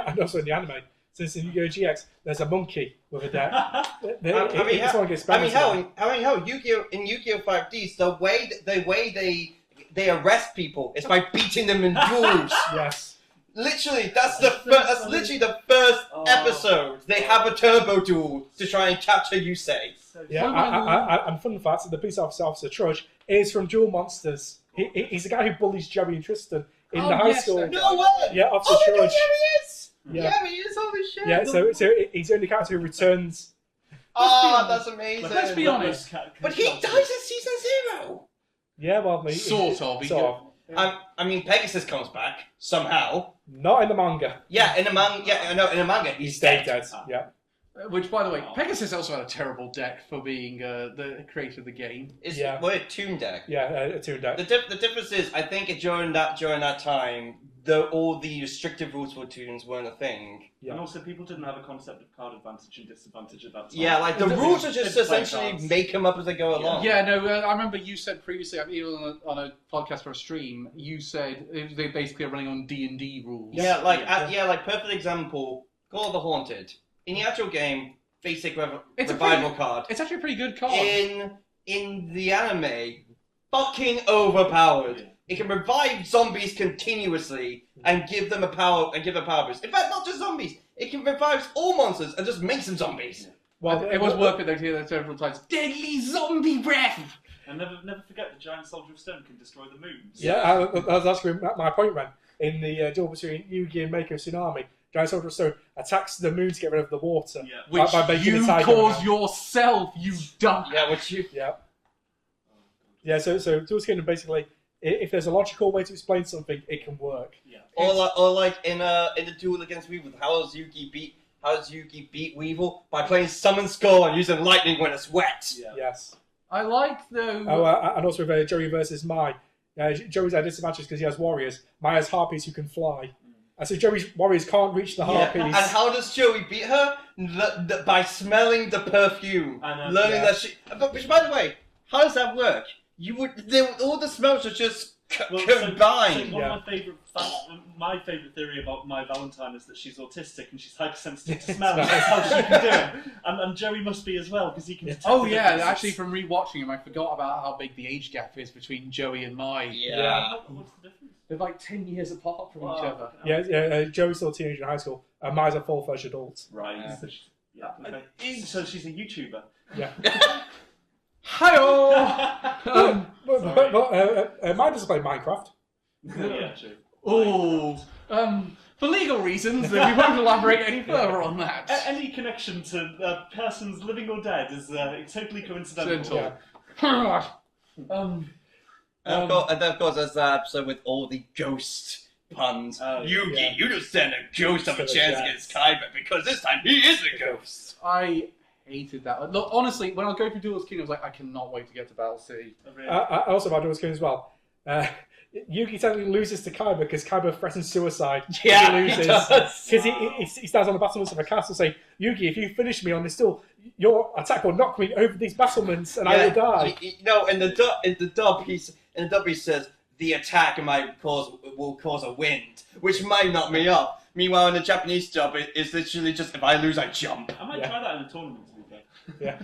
and also in the anime. Since in Yu-Gi-Oh GX, there's a monkey with a deck. This one gets I mean, spent. how Yu-Gi-Oh in Yu-Gi-Oh 5Ds, the way they arrest people is by beating them in duels. Yes. Literally, that's literally the first episode. They have a turbo duel to try and capture Yusei. Yeah, and fun fact, the police officer Trudge is from Duel Monsters. He's the guy who bullies Joey and Tristan in the high school. okay. No way! Yeah, Officer Oh my God, Trudge. yeah, he is! Yeah. Yeah, he is, holy shit! Yeah, so he's the only character who returns. Oh, that's amazing. Let's be honest. But he dies in season 0! Yeah, well, Sort of. I mean, Pegasus comes back, somehow. Not in the manga. Yeah, in the manga, he's Stayed dead. dead. Yeah. Which, by the way, Pegasus also had a terrible deck for being the creator of the game. Yeah. What a Toon deck. Yeah, a Toon deck. The difference is, I think during that time, all the restrictive rules for Toons weren't a thing. Yeah. And also, people didn't have a concept of card advantage and disadvantage at that time. Yeah, like the rules are just Didn't play essentially cards. make them up as they go along. Yeah, no, I remember you said previously, even on a podcast for a stream, you said they basically are running on D&D rules. Yeah, like perfect example, Call of the Haunted. In the actual game, basic revival card. It's actually a pretty good card. In the anime, fucking overpowered. Yeah. It can revive zombies continuously and give them a power boost. In fact, not just zombies. It can revive all monsters and just make some zombies. Well, it was worth it though to hear that several times. Deadly zombie breath! And never forget the giant soldier of stone can destroy the moons. Yeah, that's where my point went. In the duel between Yugi and Mako Tsunami, Giant Soldier of Stone attacks the moon to get rid of the water. Yeah. Which by making you a tiger caused man. yourself, you dumb. Yeah, which you... Yeah. Yeah, so Duel's Kingdom basically, if there's a logical way to explain something, it can work. Yeah. Or like in the duel against Weevil, how does Yugi beat Weevil? By playing Summon Skull and using lightning when it's wet. Yeah. Yes. I like though. And also with Joey versus Mai. Joey's at disadvantage because he has warriors. Mai has harpies who can fly. And so Joey's warriors can't reach the harpies. And how does Joey beat her? By smelling the perfume. Learning that she... But, which, by the way, how does that work? All the smells are just combined. So one of my favourite theory about my Valentine is that she's autistic and she's hypersensitive to smell. That's how she can do it. And Joey must be as well because he can. detect Oh the yeah, differences. actually from rewatching him, I forgot about how big the age gap is between Joey and Mai. Yeah. What's the difference? They're like 10 years apart from each other. Joey's still a teenager in high school, and Mai's a full-fledged adult. Right. Yeah. Okay. So she's a YouTuber. Yeah. Hi-oh! But Mai doesn't play Minecraft. Yeah, true. For legal reasons, we won't elaborate any further on that. Any connection to persons living or dead is totally coincidental. Yeah. And of course, there's that episode with all the ghost puns. Yugi, you just stand a ghost of a chance against Kaiba because this time he is a ghost. I hated that. Look, honestly, when I go through Duel's Kingdom, I was like, I cannot wait to get to Battle City. Really? Also about Duel's Kingdom as well. Yugi technically loses to Kaiba because Kaiba threatens suicide. Yeah, he he loses. does. Because he stands on the battlements of a castle saying, Yugi, if you finish me on this duel, your attack will knock me over these battlements and I will die. No, in the dub, he says, the attack will cause a wind, which might knock me off. Meanwhile, in the Japanese dub, it's literally just, if I lose, I jump. I might try that in a tournament. Yeah.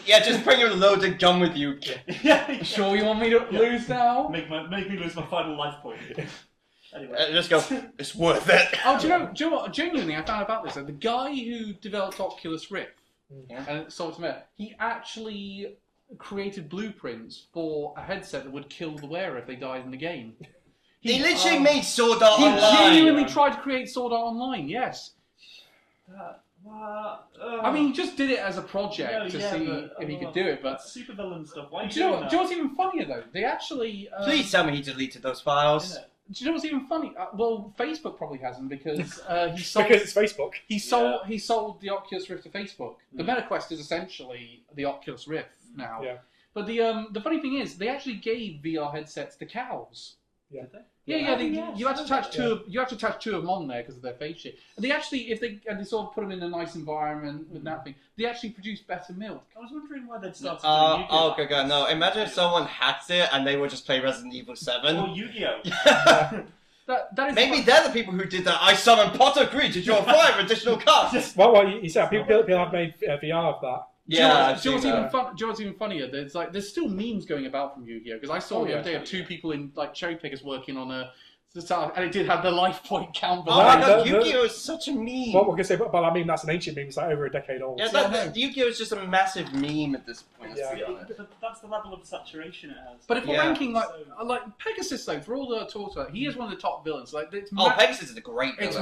Yeah, just bring a loaded gun with you. Yeah. Sure, you want me to lose now? Make me lose my final life point. Anyway. Just go, it's worth it. Oh, do you know what? Genuinely, I found about this. The guy who developed Oculus Rift, and he actually created blueprints for a headset that would kill the wearer if they died in the game. He literally made Sword Art He Online. genuinely tried to create Sword Art Online, yes. I mean, he just did it as a project to see if he could do it, but... Supervillain stuff, why are you Do you know doing what's even funnier, though? They actually... Please tell me he deleted those files. Do you know what's even funny? Well, Facebook probably hasn't because he sold... Because it's Facebook. He sold the Oculus Rift to Facebook. The MetaQuest is essentially the Oculus Rift now. Yeah. But the funny thing is, they actually gave VR headsets to cows. Yeah. You had to attach two of them on there because of their face shape. And they actually, they sort of put them in a nice environment with that thing, they actually produce better milk. I was wondering why they'd started doing Yu-Gi-Oh! Okay, no. Imagine if someone hacked it and they would just play Resident Evil 7. Or Yu-Gi-Oh! That is Maybe they're the people who did that. I summon Potter Green to draw 5 additional cards. Well, you said people have made VR of that. Do you know what's even funnier? There's still memes going about from Yu-Gi-Oh! Because I saw the other day of two people in cherry pickers working on and it did have the life point count. Oh my god, Yu-Gi-Oh! Is such a meme. Well, we're gonna say, but I mean that's an ancient meme. It's like over a decade old. Yeah, Yu-Gi-Oh! Is just a massive meme at this point. Yeah. To be honest. That's the level of saturation it has. But if we're ranking like Pegasus, though, for all the talks about it, he is one of the top villains. Pegasus is a great villain.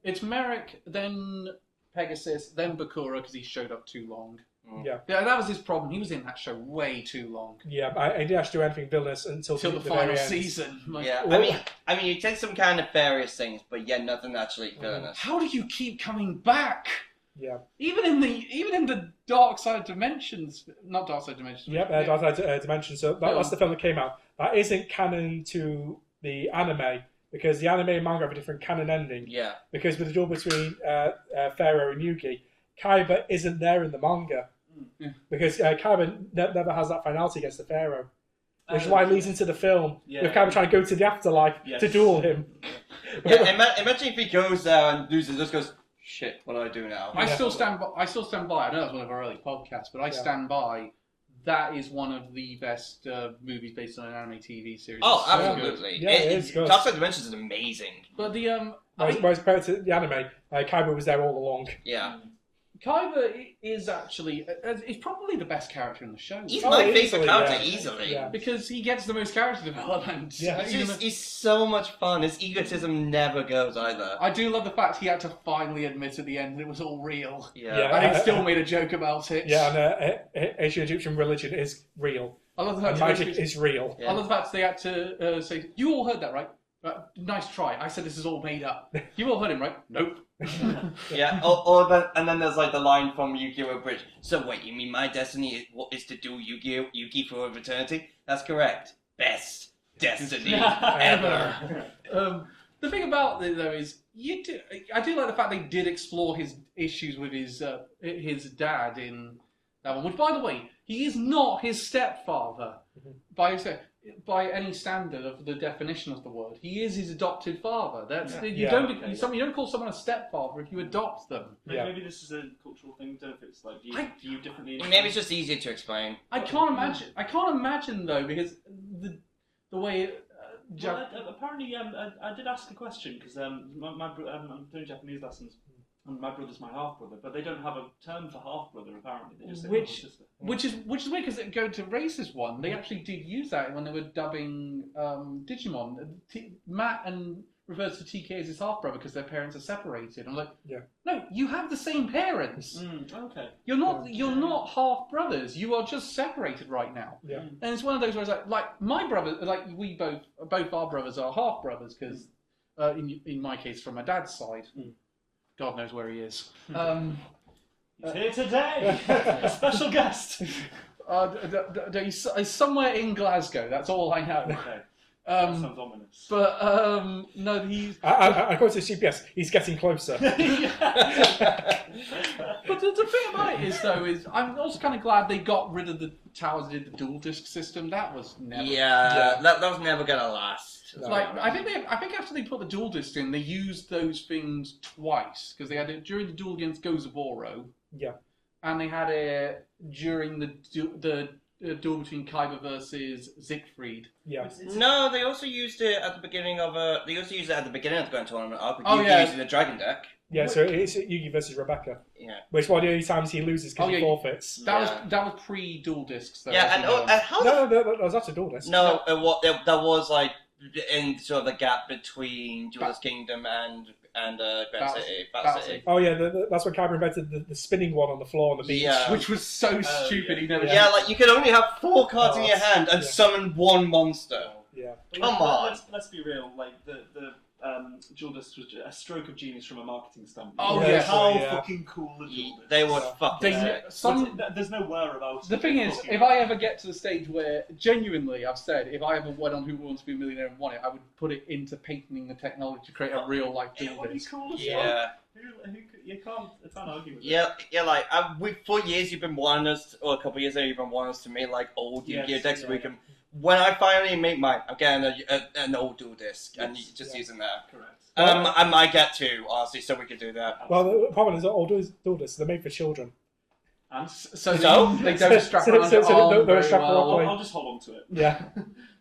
It's Marek, then Pegasus, then Bakura because he showed up too long. Yeah, that was his problem. He was in that show way too long. Yeah, I didn't actually do anything villainous until the final season. I mean, you did some kind of nefarious things, but nothing actually villainous. How do you keep coming back? Yeah. Even in the Dark Side Dimensions, not Dark Side Dimensions. Yep, Dark Side Dimensions. So that's the film that came out. That isn't canon to the anime because the anime and manga have a different canon ending. Yeah. Because with the duel between Pharaoh and Yugi, Kaiba isn't there in the manga. Yeah. Because Kaiba never has that finality against the Pharaoh. Which is why it leads into the film with Kaiba trying to go to the afterlife to duel him. Yeah, imagine if he goes there and loses, just goes, shit, what do I do now? I still stand by. I know that's one of our early podcasts, but I stand by. That is one of the best movies based on an anime TV series. Oh, so absolutely. Good. Yeah, it is good. Dark Side Dimensions is amazing. But whereas compared to the anime, Kaiba was there all along. Yeah. Kaiba is actually is probably the best character in the show. He's my favourite character, easily. Yeah. Because he gets the most character development. Yeah. He's so much fun. His egotism never goes either. I do love the fact he had to finally admit at the end that it was all real. Yeah. And he still made a joke about it. Yeah, and ancient Egyptian religion is real. I love the fact magic is real. I love the fact they had to say, you all heard that, right? Nice try. I said this is all made up. You all heard him, right? Nope. Yeah, and then there's like the line from Yu-Gi-Oh! Bridge. So wait, you mean my destiny is to do Yu-Gi for eternity? That's correct. Best destiny ever. The thing about it though is, I do like the fact they did explore his issues with his dad in that one. Which, by the way, he is not his stepfather by any standard of the definition of the word. He is his adopted father. You don't call someone a stepfather if you adopt them. Maybe this is a cultural thing. Don't know if it's like viewed differently. Maybe it's just easier to explain. I can't imagine though, because the way. Apparently, I did ask a question because I'm doing Japanese lessons. And my brother's my half brother, but they don't have a term for half brother. Apparently, they just say which is weird because going to Race's one, they actually did use that when they were dubbing Digimon. Matt refers to TK as his half brother because their parents are separated. I'm like, no, you have the same parents. Okay, you're not half brothers. You are just separated right now. Yeah, and it's one of those where it's like my brother, like we both our brothers are half brothers because in my case from my dad's side. God knows where he is. He's here today, a special guest. He's somewhere in Glasgow. That's all I know. Okay. That sounds ominous. But no, he's. According to CPS, he's getting closer. But the thing about it is, though, I'm also kind of glad they got rid of the towers and did the dual disc system. That was never. Yeah. That was never gonna last. No. Like I think after they put the dual disc in, they used those things twice because they had it during the duel against Gozaboro. Yeah. And they had it during the duel between Kaiba versus Siegfried. Yeah. No, they also used it at the beginning of They also used it at the beginning of the Grand Tournament arc. Oh, yeah. Using the Dragon deck. Yeah, so it's Yugi versus Rebecca. Yeah. Which is one of the only times he loses because he forfeits. That was pre-dual discs, though. Yeah, and how? No, that was actually dual disc. No, that was like in sort of the gap between Jewel's Kingdom and Battle City. Oh yeah, that's when Kaiba invented the spinning one on the floor on the beach. Yeah. Which was so stupid. He never. Yeah, like you could only have 4 cards in your hand and summon one monster. Yeah. Come on. Let's be real. Like the Dual Disc was a stroke of genius from a marketing standpoint. Oh, yeah. How Yeah. fucking cool are Dual Discs? They were fucking sick. There's no whereabouts. The thing is, if I ever get to the stage where, genuinely, I've said, if I ever went on Who Wants to Be a Millionaire and won it, I would put it into patenting the technology to create a real-life It dual would be disc. cool as Yeah. You can't argue with it. Yeah, like for years you've been wanting us, or a couple of years now you've been wanting us to make like old Yu-Gi-Oh decks so we can. When I finally make mine, I'm getting an old dual disc and just using that. Correct. I might get 2, honestly, so we could do that. Well, the problem is that all dual discs, they're made for children. And So they don't strap around so your arm don't very strap well. around. I'll just hold on to it. Yeah.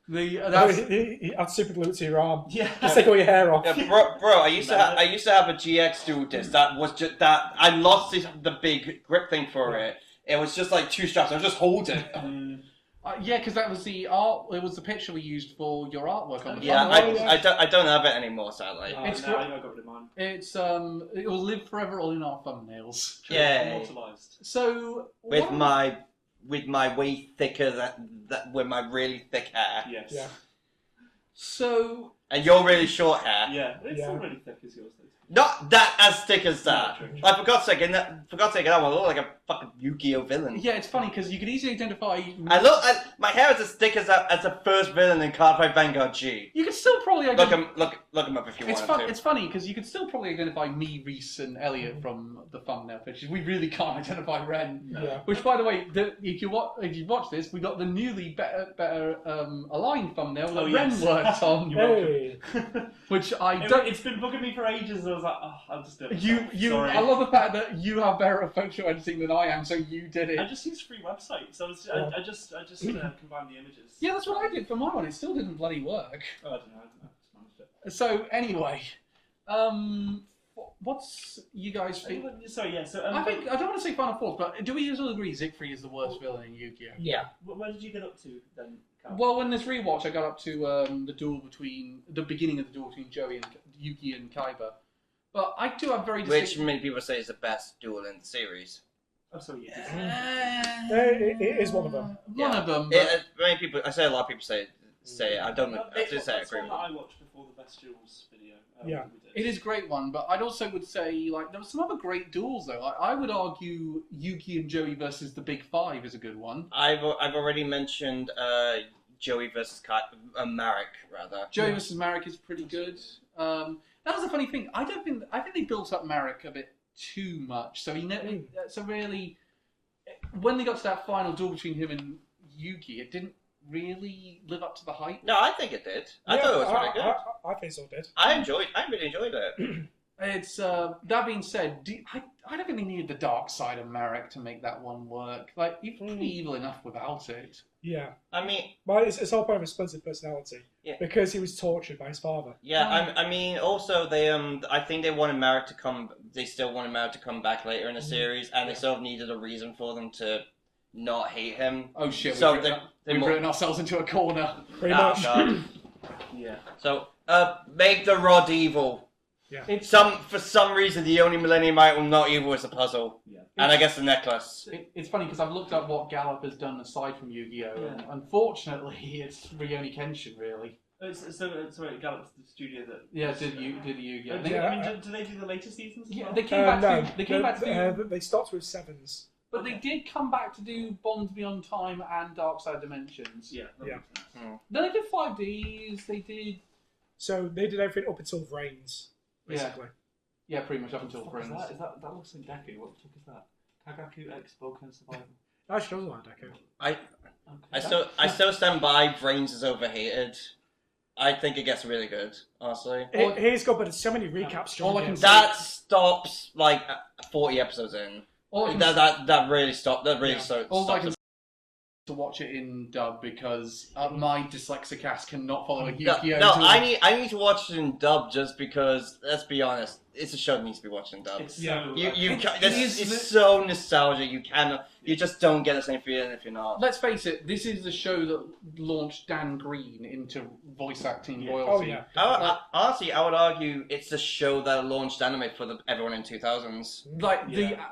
You add super glue to your arm. Yeah. Just take all your hair off. Yeah, bro, I used to have a GX dual disc that was just that I lost the big grip thing for it. It was just like 2 straps. I was just holding. Yeah, because that was the art. It was the picture we used for your artwork on the Yeah, front. I don't have it anymore, sadly. I got rid of mine. It will live forever all in our thumbnails. Yeah. Immortalized. So With my way thicker with my really thick hair. Yes. Yeah. So And you're really short hair. Yeah. It's not really thick as yours. Not that as thick as that. No, true. I forgot to take that one. I look like a fucking Yu-Gi-Oh villain. yeah, it's funny because you can easily identify. My hair is as thick as the first villain in Cardfight Vanguard G. You can still probably Look identify. him up if you It's want to. It's funny because you can still probably identify me, Reese, and Elliot from the thumbnail pictures. We really can't identify Ren. Yeah. Which, by the way, if you watch this, we got the newly better aligned thumbnail that Ren worked on. Hey. Which I don't. It's been bugging me for ages, and I was like, oh, I'll just do it. Sorry. I love the fact that you have better photo editing than I am, so you did it. I just use free websites. I just combine the images. Yeah, that's what I did for my one. It still didn't bloody work. Oh, I don't know. Just managed it. So anyway, what's you guys think? Sorry, yeah. So I don't want to say final thoughts, but do we all agree Siegfried is the worst villain in Yu-Gi-Oh? Yeah. Where did you get up to then? Carl? Well, in this rewatch, I got up to the beginning of the duel between Joey and Yuki and Kaiba. But I do have very Which many people say is the best duel in the series. Oh, sorry, yeah. It is one of them. One of them. But Many people, I say a lot of people say it. I don't. I just say I That's agree. one that I watched before the Best Duels video. Yeah. We did. it is a great one, but I'd also would say like there were some other great duels though. I would argue Yuki and Joey versus the Big Five is a good one. I've already mentioned Joey versus Marek rather. Joey versus Marek is pretty good. That was a funny thing. I think they built up Marek a bit too much. So really, when they got to that final duel between him and Yuki, it didn't really live up to the hype. No, I think it did. I thought it was really good. I think so did. I really enjoyed it. It's that being said, I don't think they needed the dark side of Marek to make that one work. Like he's pretty evil enough without it. Yeah. I mean, Well, it's all part of his splintered personality. Yeah. Because he was tortured by his father. yeah. I mean, also they I think they wanted Marek to come. They still wanted Marek to come back later in the series, and they sort of needed a reason for them to not hate him. Oh shit! So we've written ourselves into a corner. Pretty much. God. Yeah. So make the rod evil. Yeah. For some reason, the only Millennium item not evil is the puzzle. Yeah. And I guess the necklace. It's funny because I've looked up what Gallop has done aside from Yu-Gi-Oh! Yeah. And unfortunately, it's Rioni Kenshin really. So Gallup's the studio that. Yeah, did Yu-Gi-Oh! I mean, do they do the later seasons? As Yeah, well? they came back No, to. They came back to. they stopped with sevens. But they did come back to do Bonds Beyond Time and Dark Side Dimensions. Yeah. That makes sense. Then they did 5Ds. They did. So they did everything up until Vrains, basically. Yeah, pretty much up until What the fuck Friends. is that? That looks like Deku. What the fuck is that? Kagaku X Boken Survival. I should know that, Deku. Okay. I still stand by Brains is overhated. I think it gets really good, honestly. It is good, but there's so many recaps. All I can John. say- That stops like 40 episodes in. All I can That really stopped. That really All I stopped. can to watch it in dub because my dyslexic ass cannot follow a No, Yu-Gi-Oh! no, to- I need to watch it in dub just because. Let's be honest, it's a show that needs to be watched in dub. It's Yeah. so. It's so nostalgic. You just don't get the same feeling if you're not. Let's face it, this is the show that launched Dan Green into voice acting Yeah. royalty. Oh, yeah. Honestly, I would argue it's the show that launched anime for everyone in 2000s.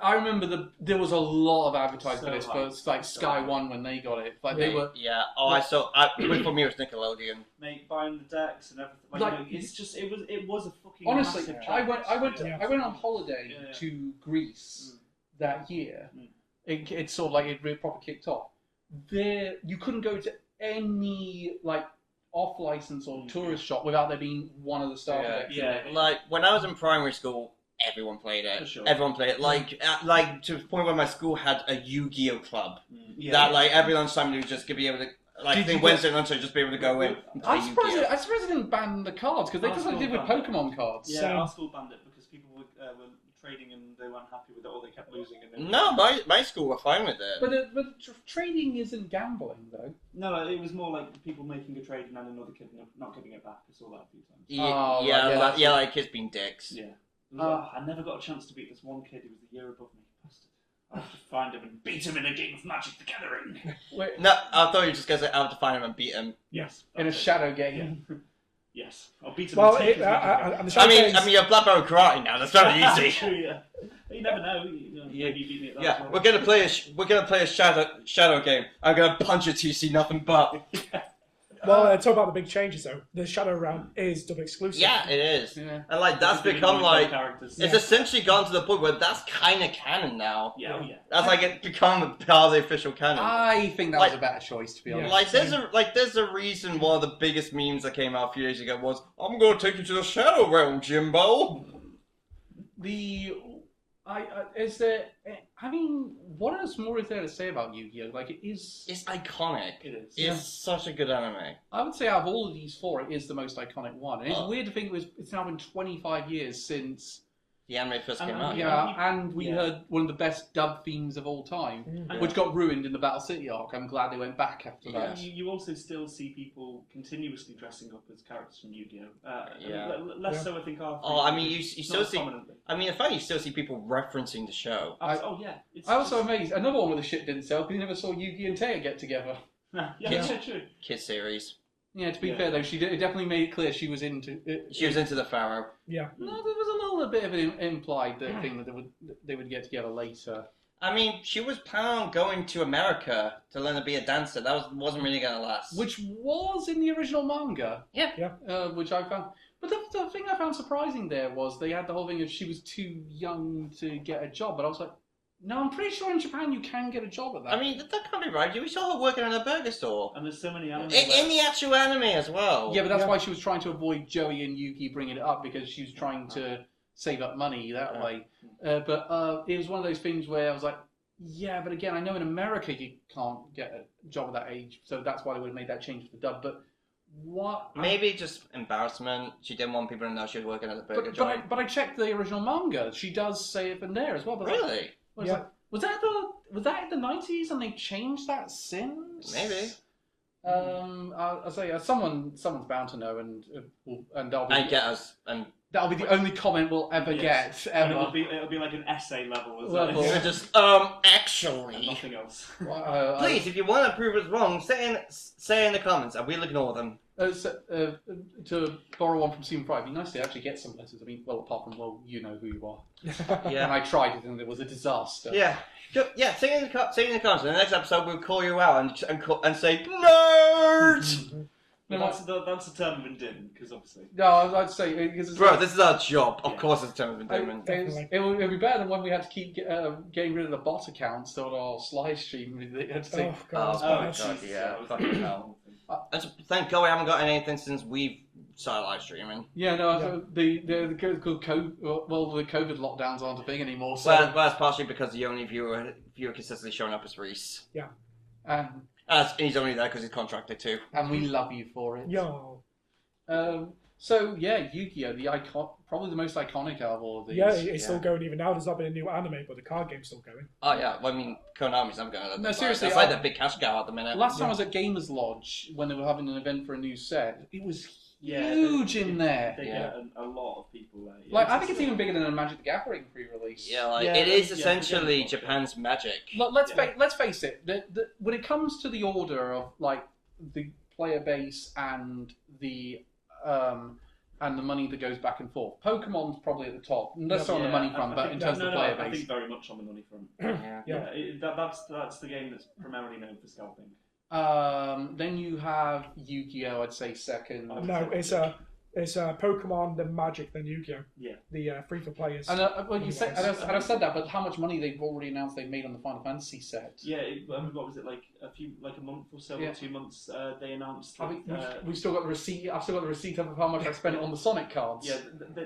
I remember there was a lot of advertising for So this for like Sky One when they got it. Like they were. Yeah. Oh, for me it was Nickelodeon. Mate, buying the decks and everything. Like, it's just it was a fucking. Honestly, massive I trend. went on holiday Yeah. to Greece that year. Mm. It's sort of like it really proper kicked off. There, you couldn't go to any like off license or tourist shop without there being one of the starter Yeah. decks. Yeah. Like when I was in primary school, everyone played it. For sure. Everyone played it. Like to the point where my school had a Yu-Gi-Oh club. Yeah. That like every lunchtime you would just be able to like Did I think you Wednesday lunchtime just be able to go in and play I'm surprised. Yu-Gi-Oh. I'm surprised they didn't ban the cards because they Our just like school did with banned it. Pokemon cards. Yeah, So- our school banned it because people were trading and they weren't happy with it, or they kept losing. And No, my school were fine with it. But trading isn't gambling though. no, it was more like people making a trade and then another kid not giving it back. I saw that a few times. Oh, right, yeah, that's like kids being dicks. Yeah. I never got a chance to beat this one kid who was the year above me. Bastard. I have to find him and beat him in a game of Magic the Gathering. Wait, No, I thought you were just gonna say I have to find him and beat him. Yes. in a that's it. shadow game. Yes. I'll beat him Well, and take his Magic and the I show mean, games- you're black belt karate now. That's very Gathering. easy. True, yeah. You never know. Maybe you beat me at that. Yeah, as well. we're gonna play a shadow game. I'm gonna punch it till you see nothing but. Well, talk about the big changes though. The Shadow Realm is dub exclusive. Yeah, it is. Yeah. And like that's Because become we like characters. it's essentially gone to the point where that's kind of canon now. Yeah, oh yeah. That's like it's become a part of the official canon. I think that Like- was a better choice to be honest. Like there's a reason one of the biggest memes that came out a few days ago was I'm gonna take you to the Shadow Realm, Jimbo. Is there? I mean, what else more is there to say about Yu-Gi-Oh? Like it is. It's iconic. It is. It's such a good anime. I would say out of all of these four, it is the most iconic one. And it's Oh. weird to think it's now been 25 years since. The anime first came And out. And we heard one of the best dub themes of all time, Mm. which got ruined in the Battle City arc. I'm glad they went back after Yeah. that. You also still see people continuously dressing up as characters from Yu-Gi-Oh. Yeah. Less so, I think. Oh, I mean, you still not see. prominently. I mean, in fact, you still see people referencing the show. Oh yeah. It's I was also amazed. Another one where the shit didn't sell because you never saw Yugi and Taya get together. yeah, true. Kid series. Yeah, to be Yeah. fair though, it definitely made it clear she was into. She was into the Pharaoh. Yeah. No, there was a little bit of an implied thing that they would get together later. I mean, she was planning on going to America to learn to be a dancer. That wasn't really gonna last. Which was in the original manga. Yeah. Which I found. But the thing I found surprising there was they had the whole thing of she was too young to get a job. But I was like, no, I'm pretty sure in Japan you can get a job at that. I mean, that can't be right. We saw her working in a burger store. And there's so many anime. In the actual anime as well. yeah, but that's Yeah. why she was trying to avoid Joey and Yuki bringing it up because she was trying to save up money that way. But it was one of those things where I was like, yeah, but again, I know in America you can't get a job at that age, so that's why they would have made that change for the dub. But what? Maybe just embarrassment. She didn't want people to know she was working at a burger joint. But I checked the original manga. She does say it in there as well. But Really? was Yeah. was that in the 90s and they changed that since? Maybe. I'll say someone's bound to know, and that'll be I get us. And that'll be the only comment we'll ever Yes. get And ever. it'll be like an essay level. Level. we're And just, actually. nothing else. Please, if you want to prove us wrong, say in the comments and we'll ignore them. To borrow one from Season 5, it'd be nice to actually get some letters. I mean, well, apart from, well, you know who you are. And I tried it and it was a disaster. Yeah. Yeah, say in the comments. In the next episode, we'll call you out and say, nerd! No, that's a term of endearment, because obviously. No, I'd say because it's Bro, this is our job. Of course, it's a term of endearment. it would be better than when we had to keep getting rid of the bot accounts on our live stream. Oh god, Yeah, fucking hell. And thank God we haven't got anything since we've started live streaming. Yeah, no, the COVID lockdowns aren't a thing anymore. So. Well, that's partially because the only viewer consistently showing up is Reese. Yeah. He's only there because he's contracted too. And we love you for it. Yo. So yeah, Yu-Gi-Oh, probably the most iconic out of all of these. Yeah, it's still going even now. There's not been a new anime, but the card game's still going. Oh yeah, well, I mean, Konami's never going to let No, them seriously, It's like the big cash cow at the minute. Last time I was at Gamers Lodge when they were having an event for a new set, it was huge in there. They get a lot of people there. Yeah, like I think it's even bigger than a Magic the Gathering pre-release. Yeah, like it is essentially Japan's Magic. Let's face it. When it comes to the order of like the player base and the money that goes back and forth, Pokemon's probably at the top. Less on the money front, but in terms of the player base, I think very much on the money front. That's the game that's primarily known for scalping. Then you have Yu-Gi-Oh! I'd say second. No, it's Pokemon, then Magic, then Yu-Gi-Oh! Yeah. The free for players. And I've said that, but how much money they've already announced they've made on the Final Fantasy set? Yeah, what was it, like a month or so, or 2 months? They announced. We've still got the receipt. I've still got the receipt of how much I spent on the Sonic cards. Yeah,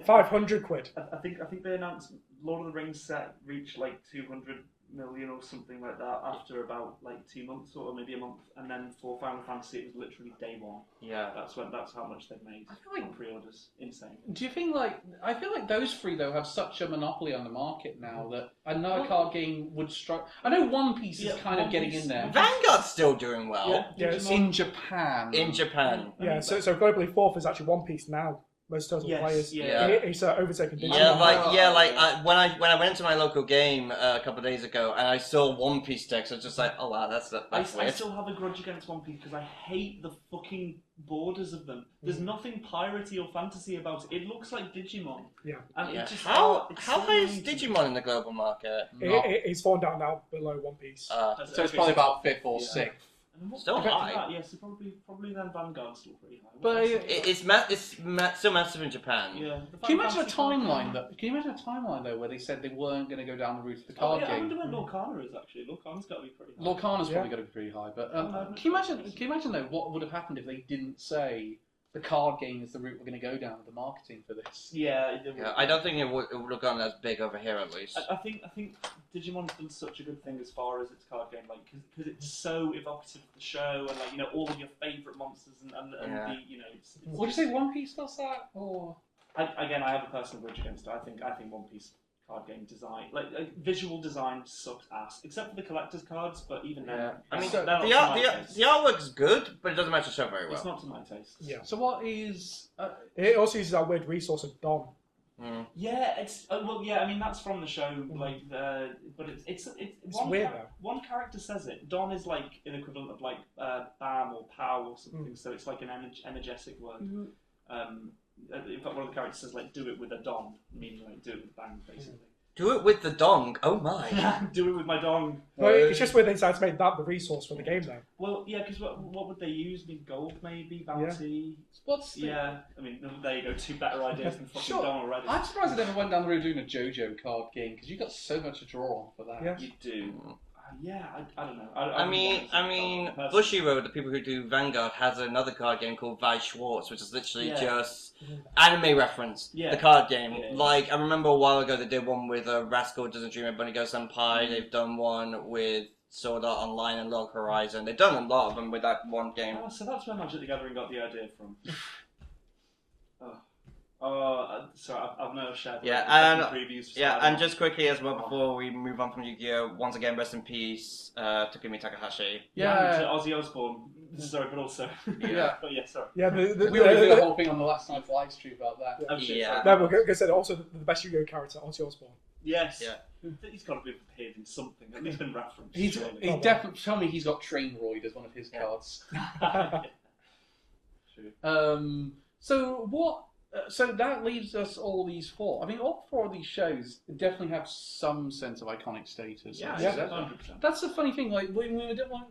500 quid. I think they announced Lord of the Rings set reached like 200 million or something like that after about like 2 months or maybe a month, and then for Final Fantasy it was literally day one. Yeah, that's how much they've made on pre-orders. Insane. Do you think I feel like those three though have such a monopoly on the market now that another card game would strike? I know One Piece is kind of getting in there. Vanguard's still doing well. Yeah, in Japan. Yeah, so globally fourth is actually One Piece now. Most total players. Yeah. It's overtaken Digimon. When I went into my local game a couple of days ago and I saw One Piece decks, I was just like, oh wow, that's weird. I still have a grudge against One Piece because I hate the fucking borders of them. There's nothing piratey or fantasy about it. It looks like Digimon. Yeah. And it just, how high is Digimon in the global market? It's fallen down now below One Piece. So it's probably about 5th or 6th. Still high. Yes, probably then Vanguard's still pretty high. But it's still massive in Japan. Yeah. Can you imagine a timeline though, where they said they weren't going to go down the route of the card game? I wonder where Lorcana is actually. Lorcana's got to be pretty high. Lorcana's probably got to be pretty high, but can you imagine though what would have happened if they didn't say the card game is the route we're going to go down with the marketing for this? Yeah, I don't think it would have gone as big over here at least. I think Digimon's done such a good thing as far as its card game, like because it's so evocative of the show and like all of your favourite monsters and the it's would you say One Piece does that or? I have a personal grudge against it. I think One Piece card game design, like visual design, sucks ass. Except for the collector's cards, but even then, I mean, the artwork's good, but it doesn't match the show very well. It's not to my taste. Yeah. So what is? It also uses that weird resource of Dom. Yeah, it's I mean that's from the show, like but it's weird though. One character says it. Don is like an equivalent of like Bam or Pow or something, so it's like an energetic word. In fact, one of the characters says like do it with a Don, meaning like do it with Bang, basically. Do it with the dong. Oh my. Do it with my dong. Well, it's just where they decided to make that the resource for the game, though. Well, yeah, because what would they use? I mean, gold, maybe? Bounty? Yeah. I mean, there you go, 2 better ideas than fucking Dong already. I'm surprised they never went down the road doing a JoJo card game, because you've got so much to draw on for that. Yeah. You do. I don't know. I mean, Bushiroad, the people who do Vanguard, has another card game called Vi Schwartz, which is literally just anime reference. Yeah. The card game. Yeah. Like, I remember a while ago they did one with Rascal Doesn't Dream of Bunny Go Senpai. They've done one with Sword Art Online and Log Horizon. They've done a lot of them with that one game. Oh, so that's where Magic the Gathering got the idea from. Sorry, I've never shared previews. And just quickly as well before we move on from Yu-Gi-Oh, once again, rest in peace, Takumi Takahashi. Ozzy Osbourne. Sorry, but also. But yeah, sorry. Yeah, we already did a whole thing on the last night's live stream about that. No, but like I said, also the best Yu-Gi-Oh character, Ozzy Osbourne. Yes. Yeah. He's got to be appeared in something. At least been referenced. He definitely. Tell me he's got Trainroid as one of his cards. True. So what? So that leaves us all these four. I mean, all four of these shows definitely have some sense of iconic status. Yeah, Yeah. 100%. That's the funny thing. Like,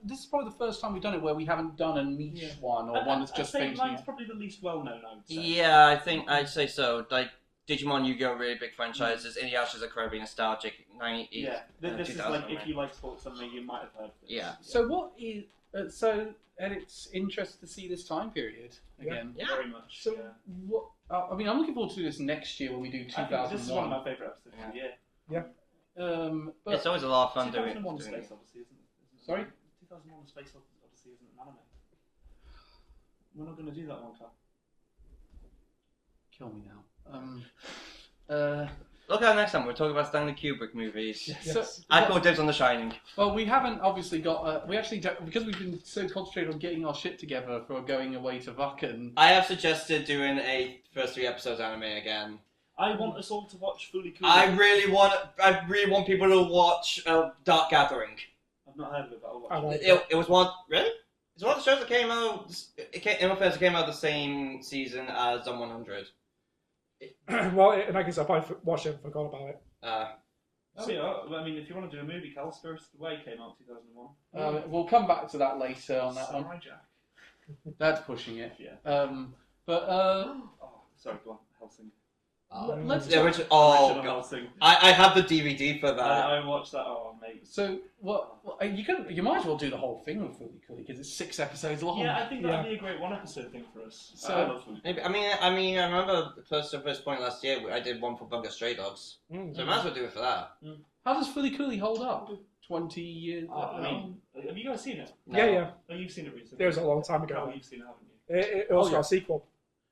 this is probably the first time we've done it where we haven't done a niche one or one that's just I'd say famously. mine's probably the least well-known, I would say. Yeah, I think I'd say so. Like Digimon, Yu-Gi-Oh, really big franchises. Inuyasha's a Kirby nostalgic. Yeah, this is 2000, like if right? you like sports anime, you might have heard of this. Yeah. So what is and it's interesting to see this time period again. Yeah. Very much. So yeah. what? I mean, I'm looking forward to this next year when we do 2001. I think this is one of my favourite episodes of the year. But It's always a lot of fun 2001 doing Space it. Odyssey isn't Sorry? 2001 Space Odyssey isn't an anime. We're not going to do that one, Carl. kill me now. Look at next time. We're talking about Stanley Kubrick movies. So, I call dibs on The Shining. well, we haven't obviously got. We actually don't, because we've been so concentrated on getting our shit together for going away to Wacken. I have suggested doing a first 3 episodes anime again. I want us all to watch Fully Cool. I really want people to watch Dark Gathering. I've not heard of it, but I'll watch I it. like It was one. Really? It's one of the shows that came out. It came out the same season as Zone 100. Well, in that case, I probably watched it and forgot about it. Oh yeah, I mean, if you want to do a movie, Cal, Spirited Away came out in 2001. We'll come back to that later on that one. Samurai Jack. That's pushing it. Yeah. But Sorry, go on. Helsing. let's The talk. original. Oh Original god. Helsing. I have the DVD for that. I watched that. Oh, mate. So you might as well do the whole thing with Fully Cooley because it's 6 episodes long. Yeah, I think that'd be a great one-episode thing for us. So- I love Fully Cool. Maybe, I mean, I remember first point last year. I did one for Bunker Stray Dogs, so I might as well do it for that. How does Fully Cooley hold up? 20 years. I mean, have you guys seen it? No. Yeah. Oh, you've seen it recently. It was a long time Cal, ago. you've seen it, haven't you? It also Oh, yeah. got a sequel.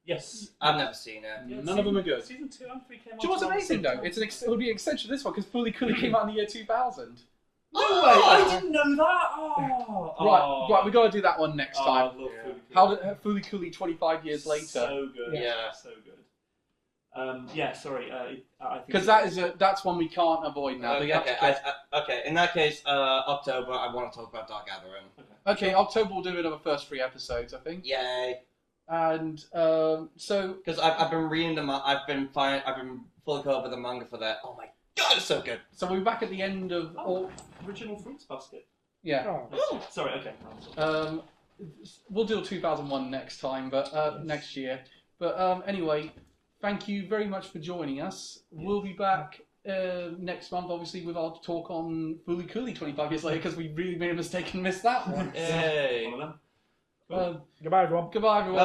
Yes. I've never seen it. Yeah, None of them are good. Season 2 and 3 came out. Do you know what's around the amazing same though? time. It would be an extension of this one because Fully Cooley came out in the year 2000. No way! I didn't know that! Oh. Right, we got to do that one next I time. love Fully Cool. How did Fully Cooley 25 years later? So good. Yeah. So good. Sorry. I think Because that's one we can't avoid now. Okay, okay. In that case, October. I want to talk about Dark Gathering. Okay, October we'll do another first 3 episodes, I think. Yay! And so Because I've been reading I've been fully caught up with the manga for that. Oh my god, it's so good. so we'll be back at the end of all. Original Fruits Basket. Yeah. Oh. Sorry. Okay. We'll do 2001 next time, but next year. But anyway, thank you very much for joining us. We'll be back next month, obviously, with our talk on Fully Cooley 25 years later, because we really made a mistake and missed that one. Yay! One of them. Goodbye, everyone. Goodbye, everyone.